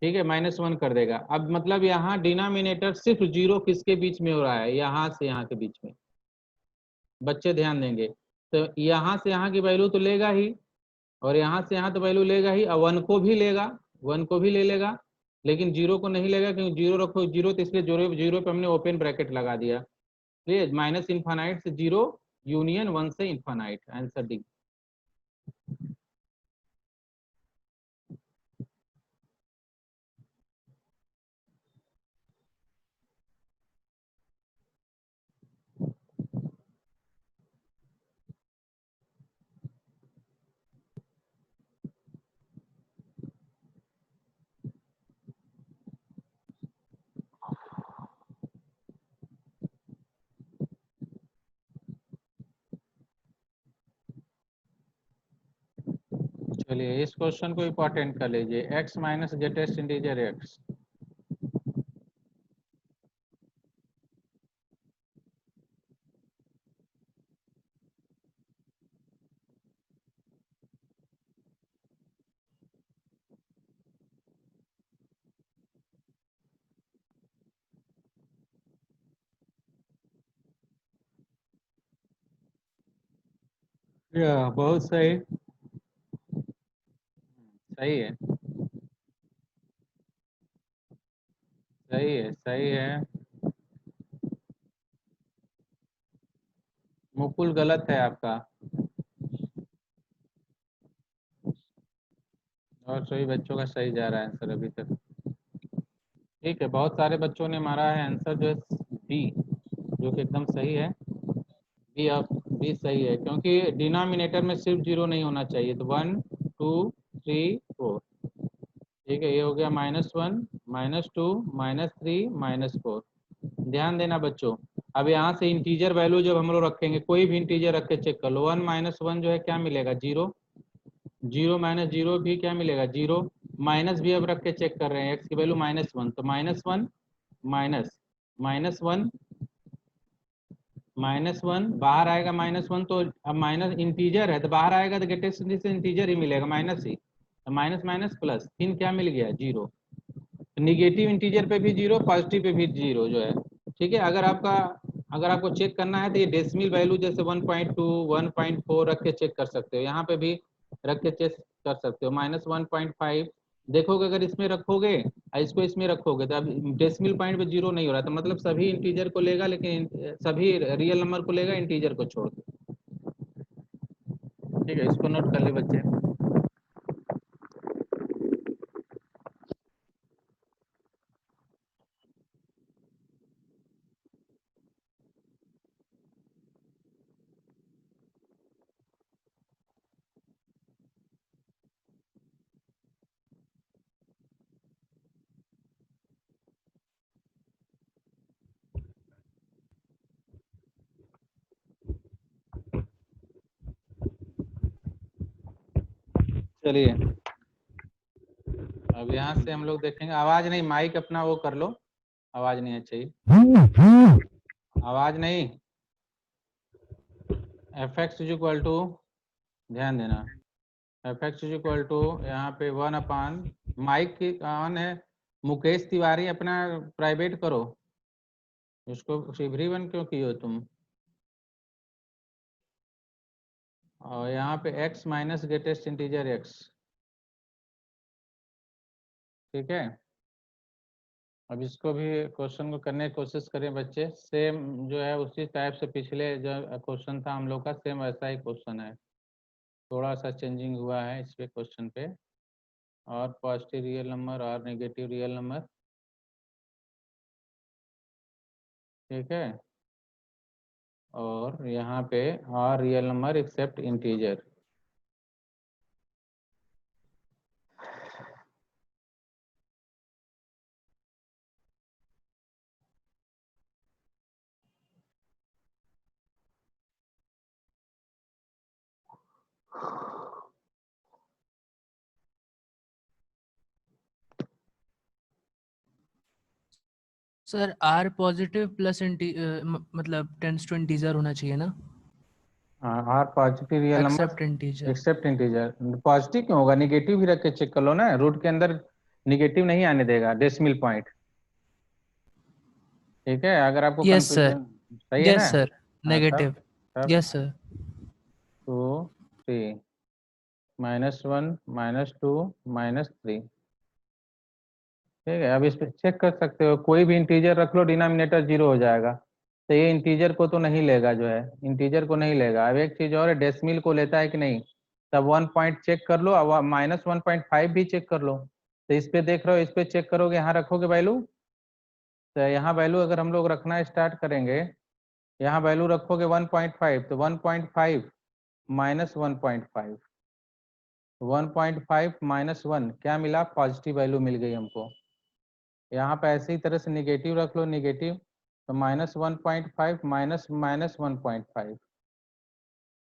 ठीक है, -1 कर देगा। अब मतलब यहाँ डिनोमिनेटर सिर्फ 0 किसके बीच में हो रहा है? यहाँ से यहाँ के बीच में। बच्चे ध्यान देंगे, तो यहाँ से यहाँ की वैल्यू तो लेगा ही, और यहाँ से यहाँ तो वैल्यू लेगा ही, और 1 को भी लेगा, 1 को भी ले लेगा, लेकिन 0 को नहीं लेगा, क्योंकि 0 रखो 0, तो इसलिए 0 पे हमने ओपन ब्रैकेट लगा दिया। ठीक, माइनस इनफाइनाइट से 0 यूनियन 1 से इनफाइनाइट, आंसर डी। चलिए इस क्वेश्चन को इंपॉर्टेंट कर लीजिए। x minus greatest integer x, बहुत सही, सही है, सही है, सही है। मुकुल गलत है आपका, और सभी बच्चों का सही जा रहा है आंसर अभी तक। ठीक है, बहुत सारे बच्चों ने मारा है आंसर जो है बी, जो कि एकदम सही है। बी, आप बी सही है, क्योंकि डिनोमिनेटर में सिर्फ जीरो नहीं होना चाहिए। तो 1 2 3 4, ठीक है, ये हो गया -1 -2 -3 -4। ध्यान देना बच्चों, अब यहाँ से इंटीजर वैल्यू जब हम लोग रखेंगे, कोई भी इंटीजर रख के चेक कर लो। 1 -1 जो है क्या मिलेगा, 0। 0 -0 भी क्या मिलेगा, 0। माइनस भी अब रख के चेक कर रहे हैं, एक्स की वैल्यू -1, तो -1 माइनस -1 -1 बाहर आएगा, -1 तो अब माइनस इंटीजर है तो बाहर आएगा तो ग्रेटेस्ट से इंटीजर ही मिलेगा, माइनस ही, तो माइनस माइनस प्लस, फिर क्या मिल गया, 0। निगेटिव इंटीजर पे भी 0, पॉजिटिव पे भी 0 जो है। ठीक है, अगर आपको चेक करना है तो ये डेसिमल वैल्यू जैसे 1.2 1.4 रख के चेक कर सकते हो, यहाँ पे भी रख के चेक कर सकते हो। -1.5 देखोगे, अगर इसमें रखोगे और इसको इसमें रखोगे तो अब डेसिमल पॉइंट पे 0 नहीं हो रहा, तो मतलब सभी इंटीजर को लेगा, लेकिन सभी रियल नंबर को लेगा, इंटीजर को छोड़ के। ठीक है, इसको नोट कर ले बच्चे। चलिए, अब यहाँ से हम लोग देखेंगे, आवाज नहीं, माइक अपना वो कर लो, आवाज नहीं चाहिए, आवाज नहीं। F x is equal to, ध्यान देना, f x is equal to यहाँ पे 1/, माइक की ऑन है, मुकेश तिवारी अपना प्राइवेट करो, इसको शिवरी वन क्यों की हो तुम। और यहाँ पे x minus greatest integer x, ठीक है। अब इसको भी क्वेश्चन को करने की कोशिश करें बच्चे, सेम जो है उसी टाइप से पिछले जो क्वेश्चन था हम लोग का, सेम वैसा ही क्वेश्चन है, थोड़ा सा चेंजिंग हुआ है इस पे क्वेश्चन पे। और पॉजिटिव रियल नंबर और नेगेटिव रियल नंबर, ठीक है, और यहाँ पे और real number except integer. Sir R positive plus मतलब टेंस टू इंटीजर होना चाहिए ना, और positive real except number integer. Except integer. Positive क्यों होगा, निगेटिव भी रख के चेक कर लो ना, रूट के अंदर निगेटिव नहीं आने देगा डेसिमल पॉइंट। ठीक है, अगर आपको यस सर, कंफ्यूजन, सही है ना। यस सर, हाँ, नेगेटिव, तब यस सर। 2 3 -1 -2 -3, ठीक है। अब इस पे चेक कर सकते हो, कोई भी इंटीजर रख लो, डिनोमिनेटर 0 हो जाएगा, तो ये इंटीजर को तो नहीं लेगा, जो है इंटीजर को नहीं लेगा। अब एक चीज और है, डेसिमल को लेता है कि नहीं, तब 1 पॉइंट चेक कर लो, अब -1.5 भी चेक कर लो। तो इस पे देख रहे हो, इस पे चेक करोगे, यहाँ रखोगे वैल्यू, तो यहाँ वैल्यू अगर हम लोग रखना स्टार्ट करेंगे, यहाँ वैल्यू रखोगे 1.5, तो 1.5 -1.5, 1.5 -1 क्या मिला, पॉजिटिव वैल्यू मिल गई हमको। यहाँ पे ऐसे ही तरह से निगेटिव रख लो, निगेटिव, तो -1.5 -1.5,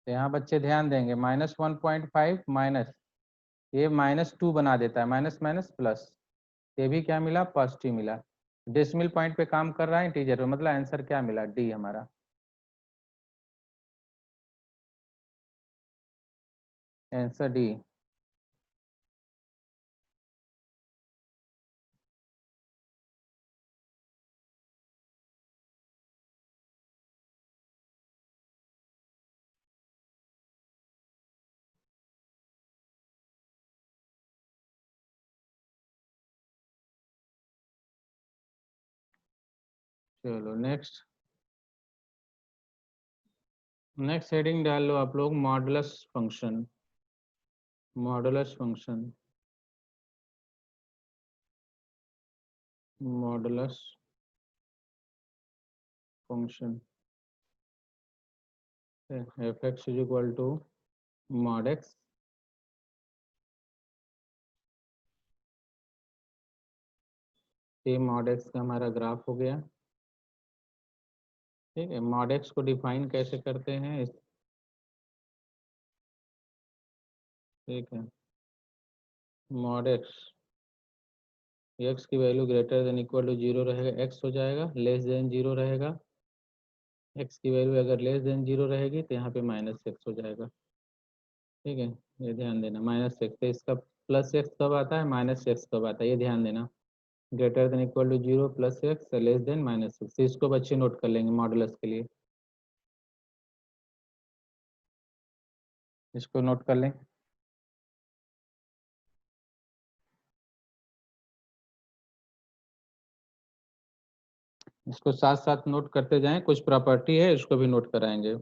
तो यहाँ बच्चे ध्यान देंगे, -1.5 माइनस, ये -2 बना देता है, माइनस माइनस प्लस, ये भी क्या मिला, पॉजिटिव मिला। डेसिमल पॉइंट पे काम कर रहा है इंटीजर पे, मतलब आंसर क्या मिला, डी हमारा। Answer D. चलो नेक्स्ट हेडिंग डाल लो आप लोग, modulus function. Modulus function, modulus function f x is equal to mod x ये मॉड एक्स का हमारा ग्राफ हो गया। ठीक है, मॉड एक्स को डिफाइन कैसे करते हैं ठीक है, मॉड एक्स की value greater than equal to 0 रहेगा, एक्स हो जाएगा, लेस देन 0 रहेगा, एक्स की वैल्यू अगर लेस देन 0 रहेगी तो यहाँ पे माइनस एक्स हो जाएगा। ठीक है, ये ध्यान देना, माइनस एक्स, तो इसका प्लस एक्स कब आता है, माइनस एक्स कब आता है, ये ध्यान देना। Greater than equal to 0 plus x, less than minus x, इसको बच्चे नोट कर लेंगे मॉडुलस के लिए, इसको नोट कर लें। इसको साथ साथ नोट करते जाएं, कुछ प्रॉपर्टी है इसको भी नोट कराएंगे।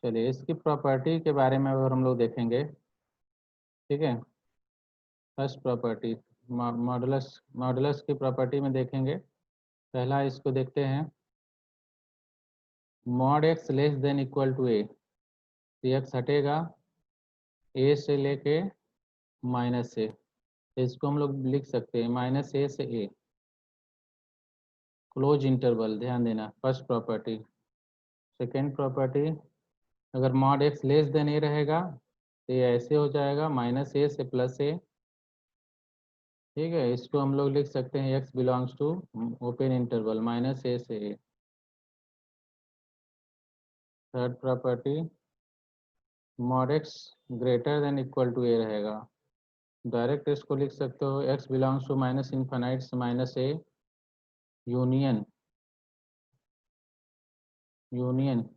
चलिए इसकी प्रॉपर्टी के बारे में अगर हम लोग देखेंगे, ठीक है, फर्स्ट प्रॉपर्टी मॉडुलस, मॉडुलस की प्रॉपर्टी में देखेंगे, पहला इसको देखते हैं, mod x less than equal to a, x हटेगा ए से लेके माइनस ए, इसको हम लोग लिख सकते हैं माइनस ए से ए, क्लोज इंटरवल, ध्यान देना, फर्स्ट प्रॉपर्टी। सेकेंड प्रॉपर्टी, अगर मॉड एक्स लेस देन ए रहेगा तो ये ऐसे हो जाएगा, माइनस ए से प्लस ए। ठीक है, इसको हम लोग लिख सकते हैं x belongs to open interval minus a से a. Third property, mod x greater than equal to a रहेगा, डायरेक्ट इसको लिख सकते हो x belongs to minus infinite से minus a union, union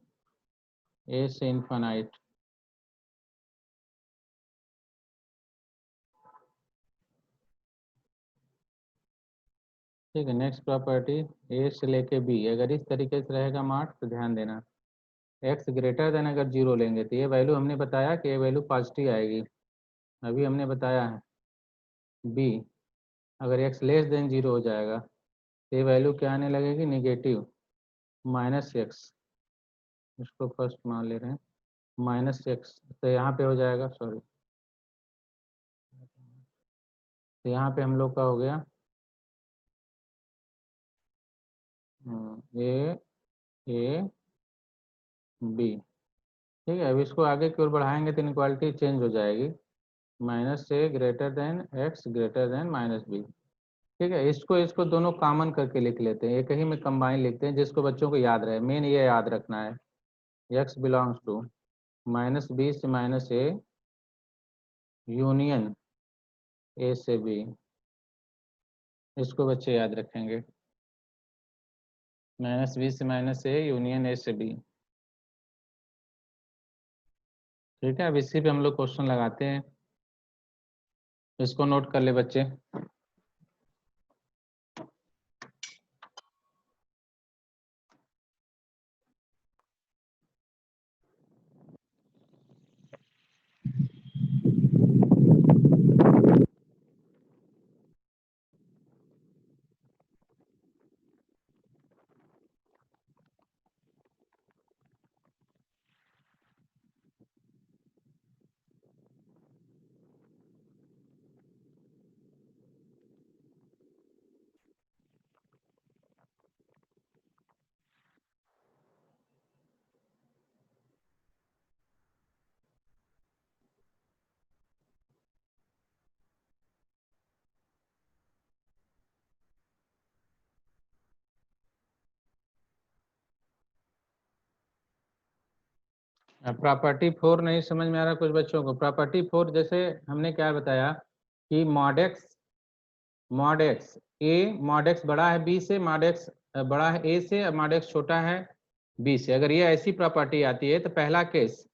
a से इन्फानाइट। ठीक है, नेक्स्ट प्रॉपर्टी, ए से लेके बी, अगर इस तरीके से रहेगा मार्क तो ध्यान देना, एक्स ग्रेटर देन अगर 0 लेंगे तो ये वैल्यू हमने बताया कि ये वैल्यू पॉजिटिव आएगी, अभी हमने बताया है। बी, अगर एक्स लेस देन 0 हो जाएगा तो ये वैल्यू क्या आने लगेगी, निगेटिव, माइनस एक्स, इसको फर्स्ट मान ले रहे हैं, माइनस एक्स, तो यहाँ पे हो जाएगा, सॉरी, तो यहाँ पे हम लोग का हो गया ए बी। ठीक है, अब इसको आगे की ओर बढ़ाएंगे तो इनक्वालिटी चेंज हो जाएगी, minus a greater than x greater than minus b. ठीक है, इसको इसको दोनों कॉमन करके लिख लेते हैं, एक ही में कंबाइन लिखते हैं जिसको बच्चों को याद रहे, मेन ये याद रखना है, x belongs to minus b से माइनस ए यूनियन ए से बी, इसको बच्चे याद रखेंगे, माइनस बी से माइनस ए यूनियन ए से बी। ठीक है, अब इसी पे हम लोग क्वेश्चन लगाते हैं, इसको नोट कर ले बच्चे। प्रॉपर्टी 4 नहीं समझ में आ रहा कुछ बच्चों को, प्रॉपर्टी 4 जैसे हमने क्या बताया कि मॉड एक्स मॉड एक्स ए, मॉड एक्स बड़ा है बी से, मॉड एक्स बड़ा है ए से, मॉड एक्स छोटा है बी से। अगर ये ऐसी प्रॉपर्टी आती है तो पहला केस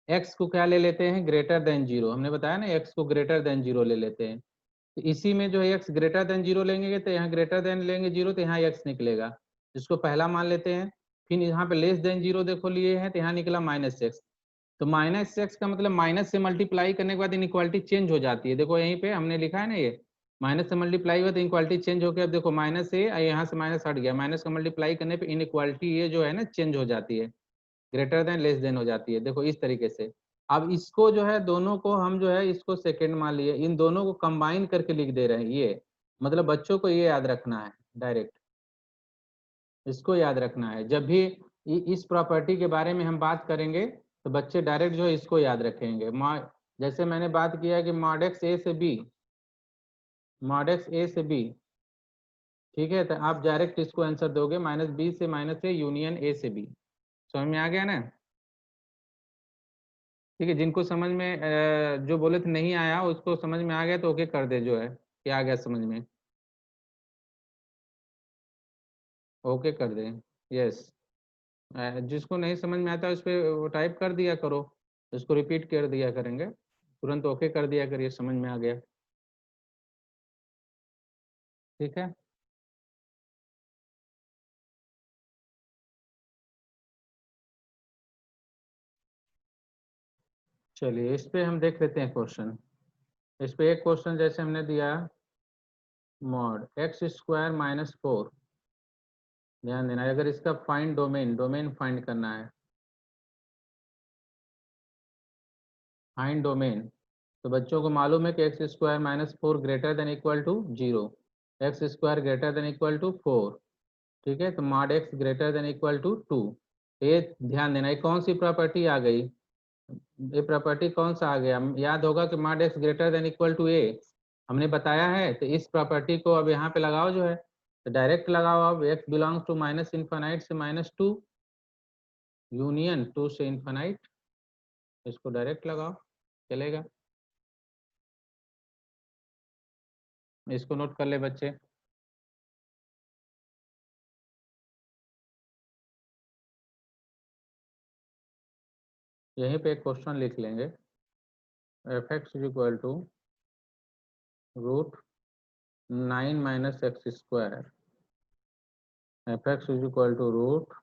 एक्स को क्या ले लेते हैं, ग्रेटर देन जीरो। हमने बताया ना एक्स को ग्रेटर देन जीरो ले लेते हैं। तो इसी में जो है एक्स ग्रेटर देन जीरो लेंगे तो यहाँ ग्रेटर देन लेंगे जीरो तो यहाँ एक्स निकलेगा, जिसको पहला मान लेते हैं। फिर यहाँ पे लेस देन जीरो देखो लिए हैं तो यहाँ निकला माइनस एक्स। तो माइनस एक्स का मतलब माइनस से मल्टीप्लाई करने के बाद इनइक्वालिटी चेंज हो जाती है। देखो यहीं पे हमने लिखा है ना, ये माइनस से मल्टीप्लाई हुआ तो इनइक्वालिटी चेंज हो गया। अब देखो माइनस से यहाँ से माइनस हट गया, माइनस का मल्टीप्लाई करने पे इनइक्वालिटी ये जो है ना चेंज हो जाती है, ग्रेटर देन लेस देन हो जाती है। देखो इस तरीके से। अब इसको जो है दोनों को हम जो है इसको सेकेंड मान लिए, इन दोनों को कंबाइन करके लिख दे रहे हैं। ये मतलब बच्चों को ये याद रखना है, डायरेक्ट इसको याद रखना है। जब भी इस प्रॉपर्टी के बारे में हम बात करेंगे तो बच्चे डायरेक्ट जो है इसको याद रखेंगे। जैसे मैंने बात किया कि मॉड एक्स ए से बी, मॉड एक्स ए से बी, ठीक है, तो आप डायरेक्ट इसको आंसर दोगे माइनस बी से माइनस ए यूनियन ए से बी। समझ में आ गया ना? ठीक है, जिनको समझ में जो बोले थे नहीं आया उसको समझ में आ गया तो ओके कर दे, जो है क्या आ गया समझ में, ओके कर दे। यस, जिसको नहीं समझ में आता उस पर टाइप कर दिया करो, उसको रिपीट कर दिया करेंगे, तुरंत ओके कर दिया करिए समझ में आ गया। ठीक है, चलिए इस पे हम देख लेते हैं क्वेश्चन। इस पे एक क्वेश्चन जैसे हमने दिया, mod x square minus four. ध्यान देना, अगर इसका फाइंड डोमेन, डोमेन फाइंड करना है, फाइंड डोमेन, तो बच्चों को मालूम है कि x square minus four greater than equal to zero, x square greater than equal to four. ठीक है, तो mod x greater than equal to two. ये ध्यान देना, ये कौन सी प्रॉपर्टी आ गई, ये प्रॉपर्टी कौन सा आ गया, याद होगा कि mod x greater than equal to a हमने बताया है। तो इस प्रॉपर्टी को अब यहाँ पे लगाओ जो है, तो डायरेक्ट लगाओ। अब x belongs to minus infinite से माइनस टू, यूनियन टू से इन्फानाइट, इसको डायरेक्ट लगाओ, चलेगा। इसको नोट कर ले बच्चे। यहीं पे एक क्वेश्चन लिख लेंगे, f x is equal to root nine minus x square, f x is equal to root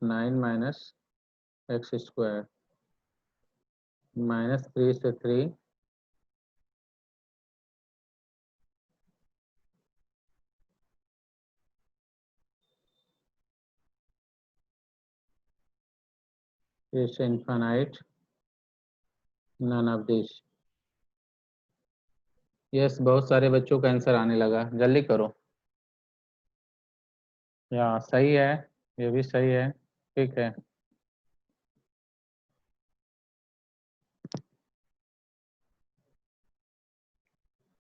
nine minus x square, minus three से three, is infinite, none of this। Yes, बहुत सारे बच्चों का आंसर आने लगा, जल्दी करो। या सही है, ये भी सही है, ठीक है।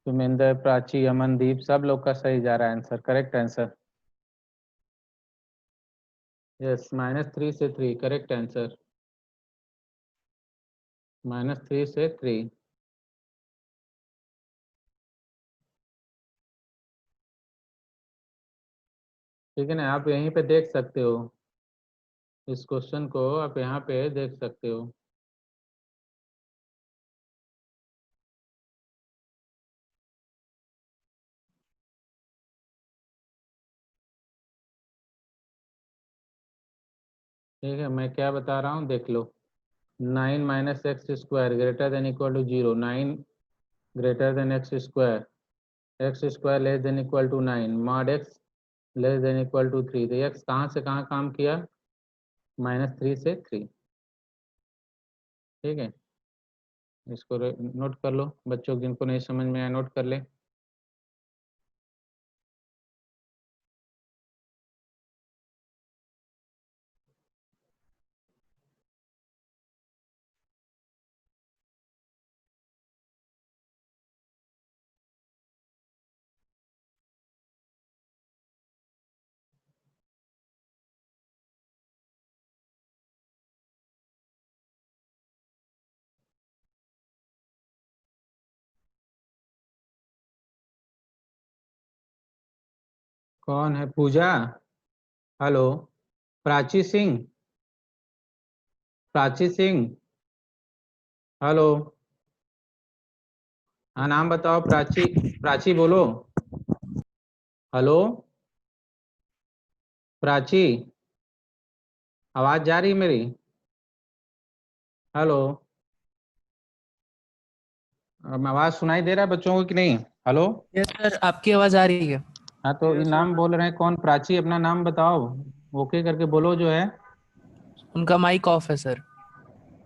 सुमिंदर, प्राची, अमनदीप, सब लोग का सही जा रहा है answer, correct answer. Yes, minus three से three, correct answer, minus three से थ्री। ठीक है ना, आप यहीं पे देख सकते हो, इस क्वेश्चन को आप यहाँ पे देख सकते हो। ठीक है, मैं क्या बता रहा हूँ देख लो। Nine minus x square greater than equal to zero, nine greater than x square, x square less than equal to nine, mod x less than equal to three. तो एक्स कहाँ से कहाँ काम किया, माइनस थ्री से three. ठीक है, इसको नोट कर लो, बच्चों जिनको नहीं समझ में आया नोट कर ले। कौन है? पूजा? हेलो, प्राची सिंह? प्राची सिंह, हेलो, हाँ नाम बताओ। प्राची, प्राची बोलो। हेलो प्राची, आवाज जा रही है मेरी? हेलो, आवाज सुनाई दे रहा है बच्चों को कि नहीं? हेलो, यस सर, आपकी आवाज आ रही है। हाँ तो ये नाम बोल रहे हैं कौन? प्राची, अपना नाम बताओ, ओके करके बोलो जो है। उनका माइक ऑफ है सर।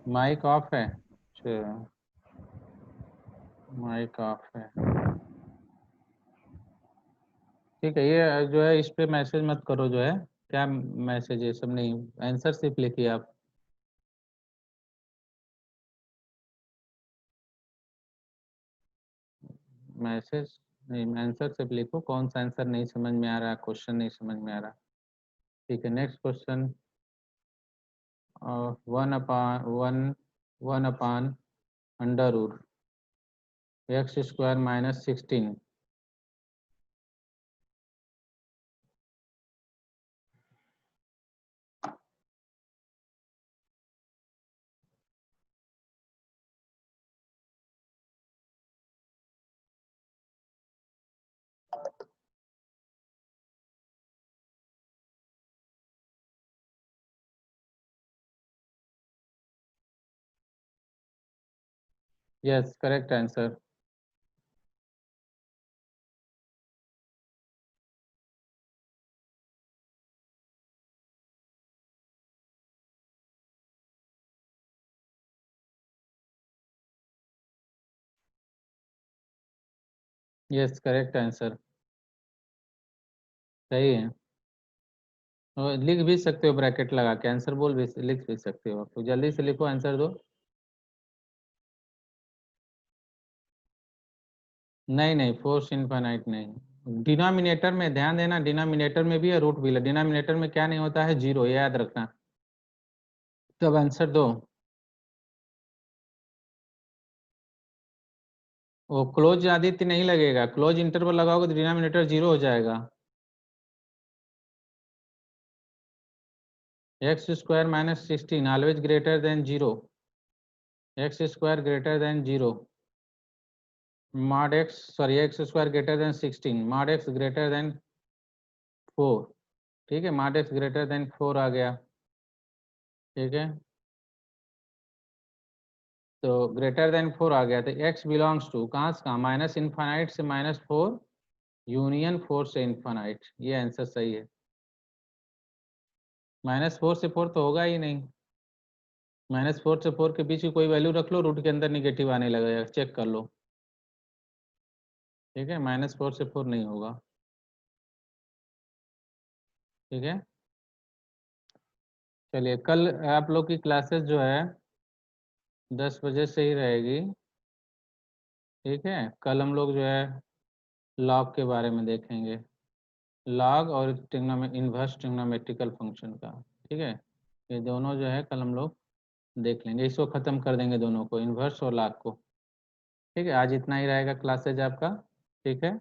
माइक ऑफ है? अच्छा, माइक ऑफ है, ठीक है। ये जो है इस पे मैसेज मत करो जो है। क्या मैसेज है? सब नहीं, आंसर सिर्फ लिखिए आप। मैसेज नहीं, आंसर सिर्फ लिखो। कौन सा आंसर नहीं समझ में आ रहा, क्वेश्चन नहीं समझ में आ रहा? ठीक है, next question. 1/1 under root x² - 16। Yes, correct answer. Yes, correct answer, सही है। और लिख भी सकते हो ब्रैकेट लगा के, आंसर बोल भी लिख भी सकते हो। तो जल्दी से लिखो, आंसर दो। नहीं नहीं, फोर्स इनफाइनाइट नहीं। डिनोमिनेटर में ध्यान देना, डिनोमिनेटर में भी है, रूट भी है। डिनोमिनेटर में क्या नहीं होता है? जीरो, ये याद रखना। तब आंसर दो। वो क्लोज आदित्य नहीं लगेगा, क्लोज इंटरवल लगाओगे तो डिनोमिनेटर जीरो हो जाएगा। x² - 16 always greater than 0, x² greater than 0, mod x, sorry, x² greater than 16, mod x greater than 4। ठीक है, mod x greater than 4 आ गया। ठीक है, तो ग्रेटर देन 4 आ गया, तो x बिलोंग्स टू कहाँ से कहाँ? माइनस इनफाइनाइट से -4 यूनियन 4 से इनफाइनाइट। ये आंसर सही है। -4 से 4 तो होगा ही नहीं। -4 से 4 के बीच की कोई वैल्यू रख लो, रूट के अंदर निगेटिव आने लगेगा, चेक कर लो। ठीक है, -4 से 4 नहीं होगा। ठीक है, चलिए कल आप लोग की क्लासेस जो है 10 बजे से ही रहेगी। ठीक है, कल हम लोग जो है लॉग के बारे में देखेंगे, लॉग और इन्वर्स ट्रिग्नोमेट्रिकल फंक्शन का। ठीक है, ये दोनों जो है कल हम लोग देख लेंगे, इसको ख़त्म कर देंगे दोनों को, इन्वर्स और लॉग को। ठीक है, आज इतना ही रहेगा क्लासेज आपका। ठीक है।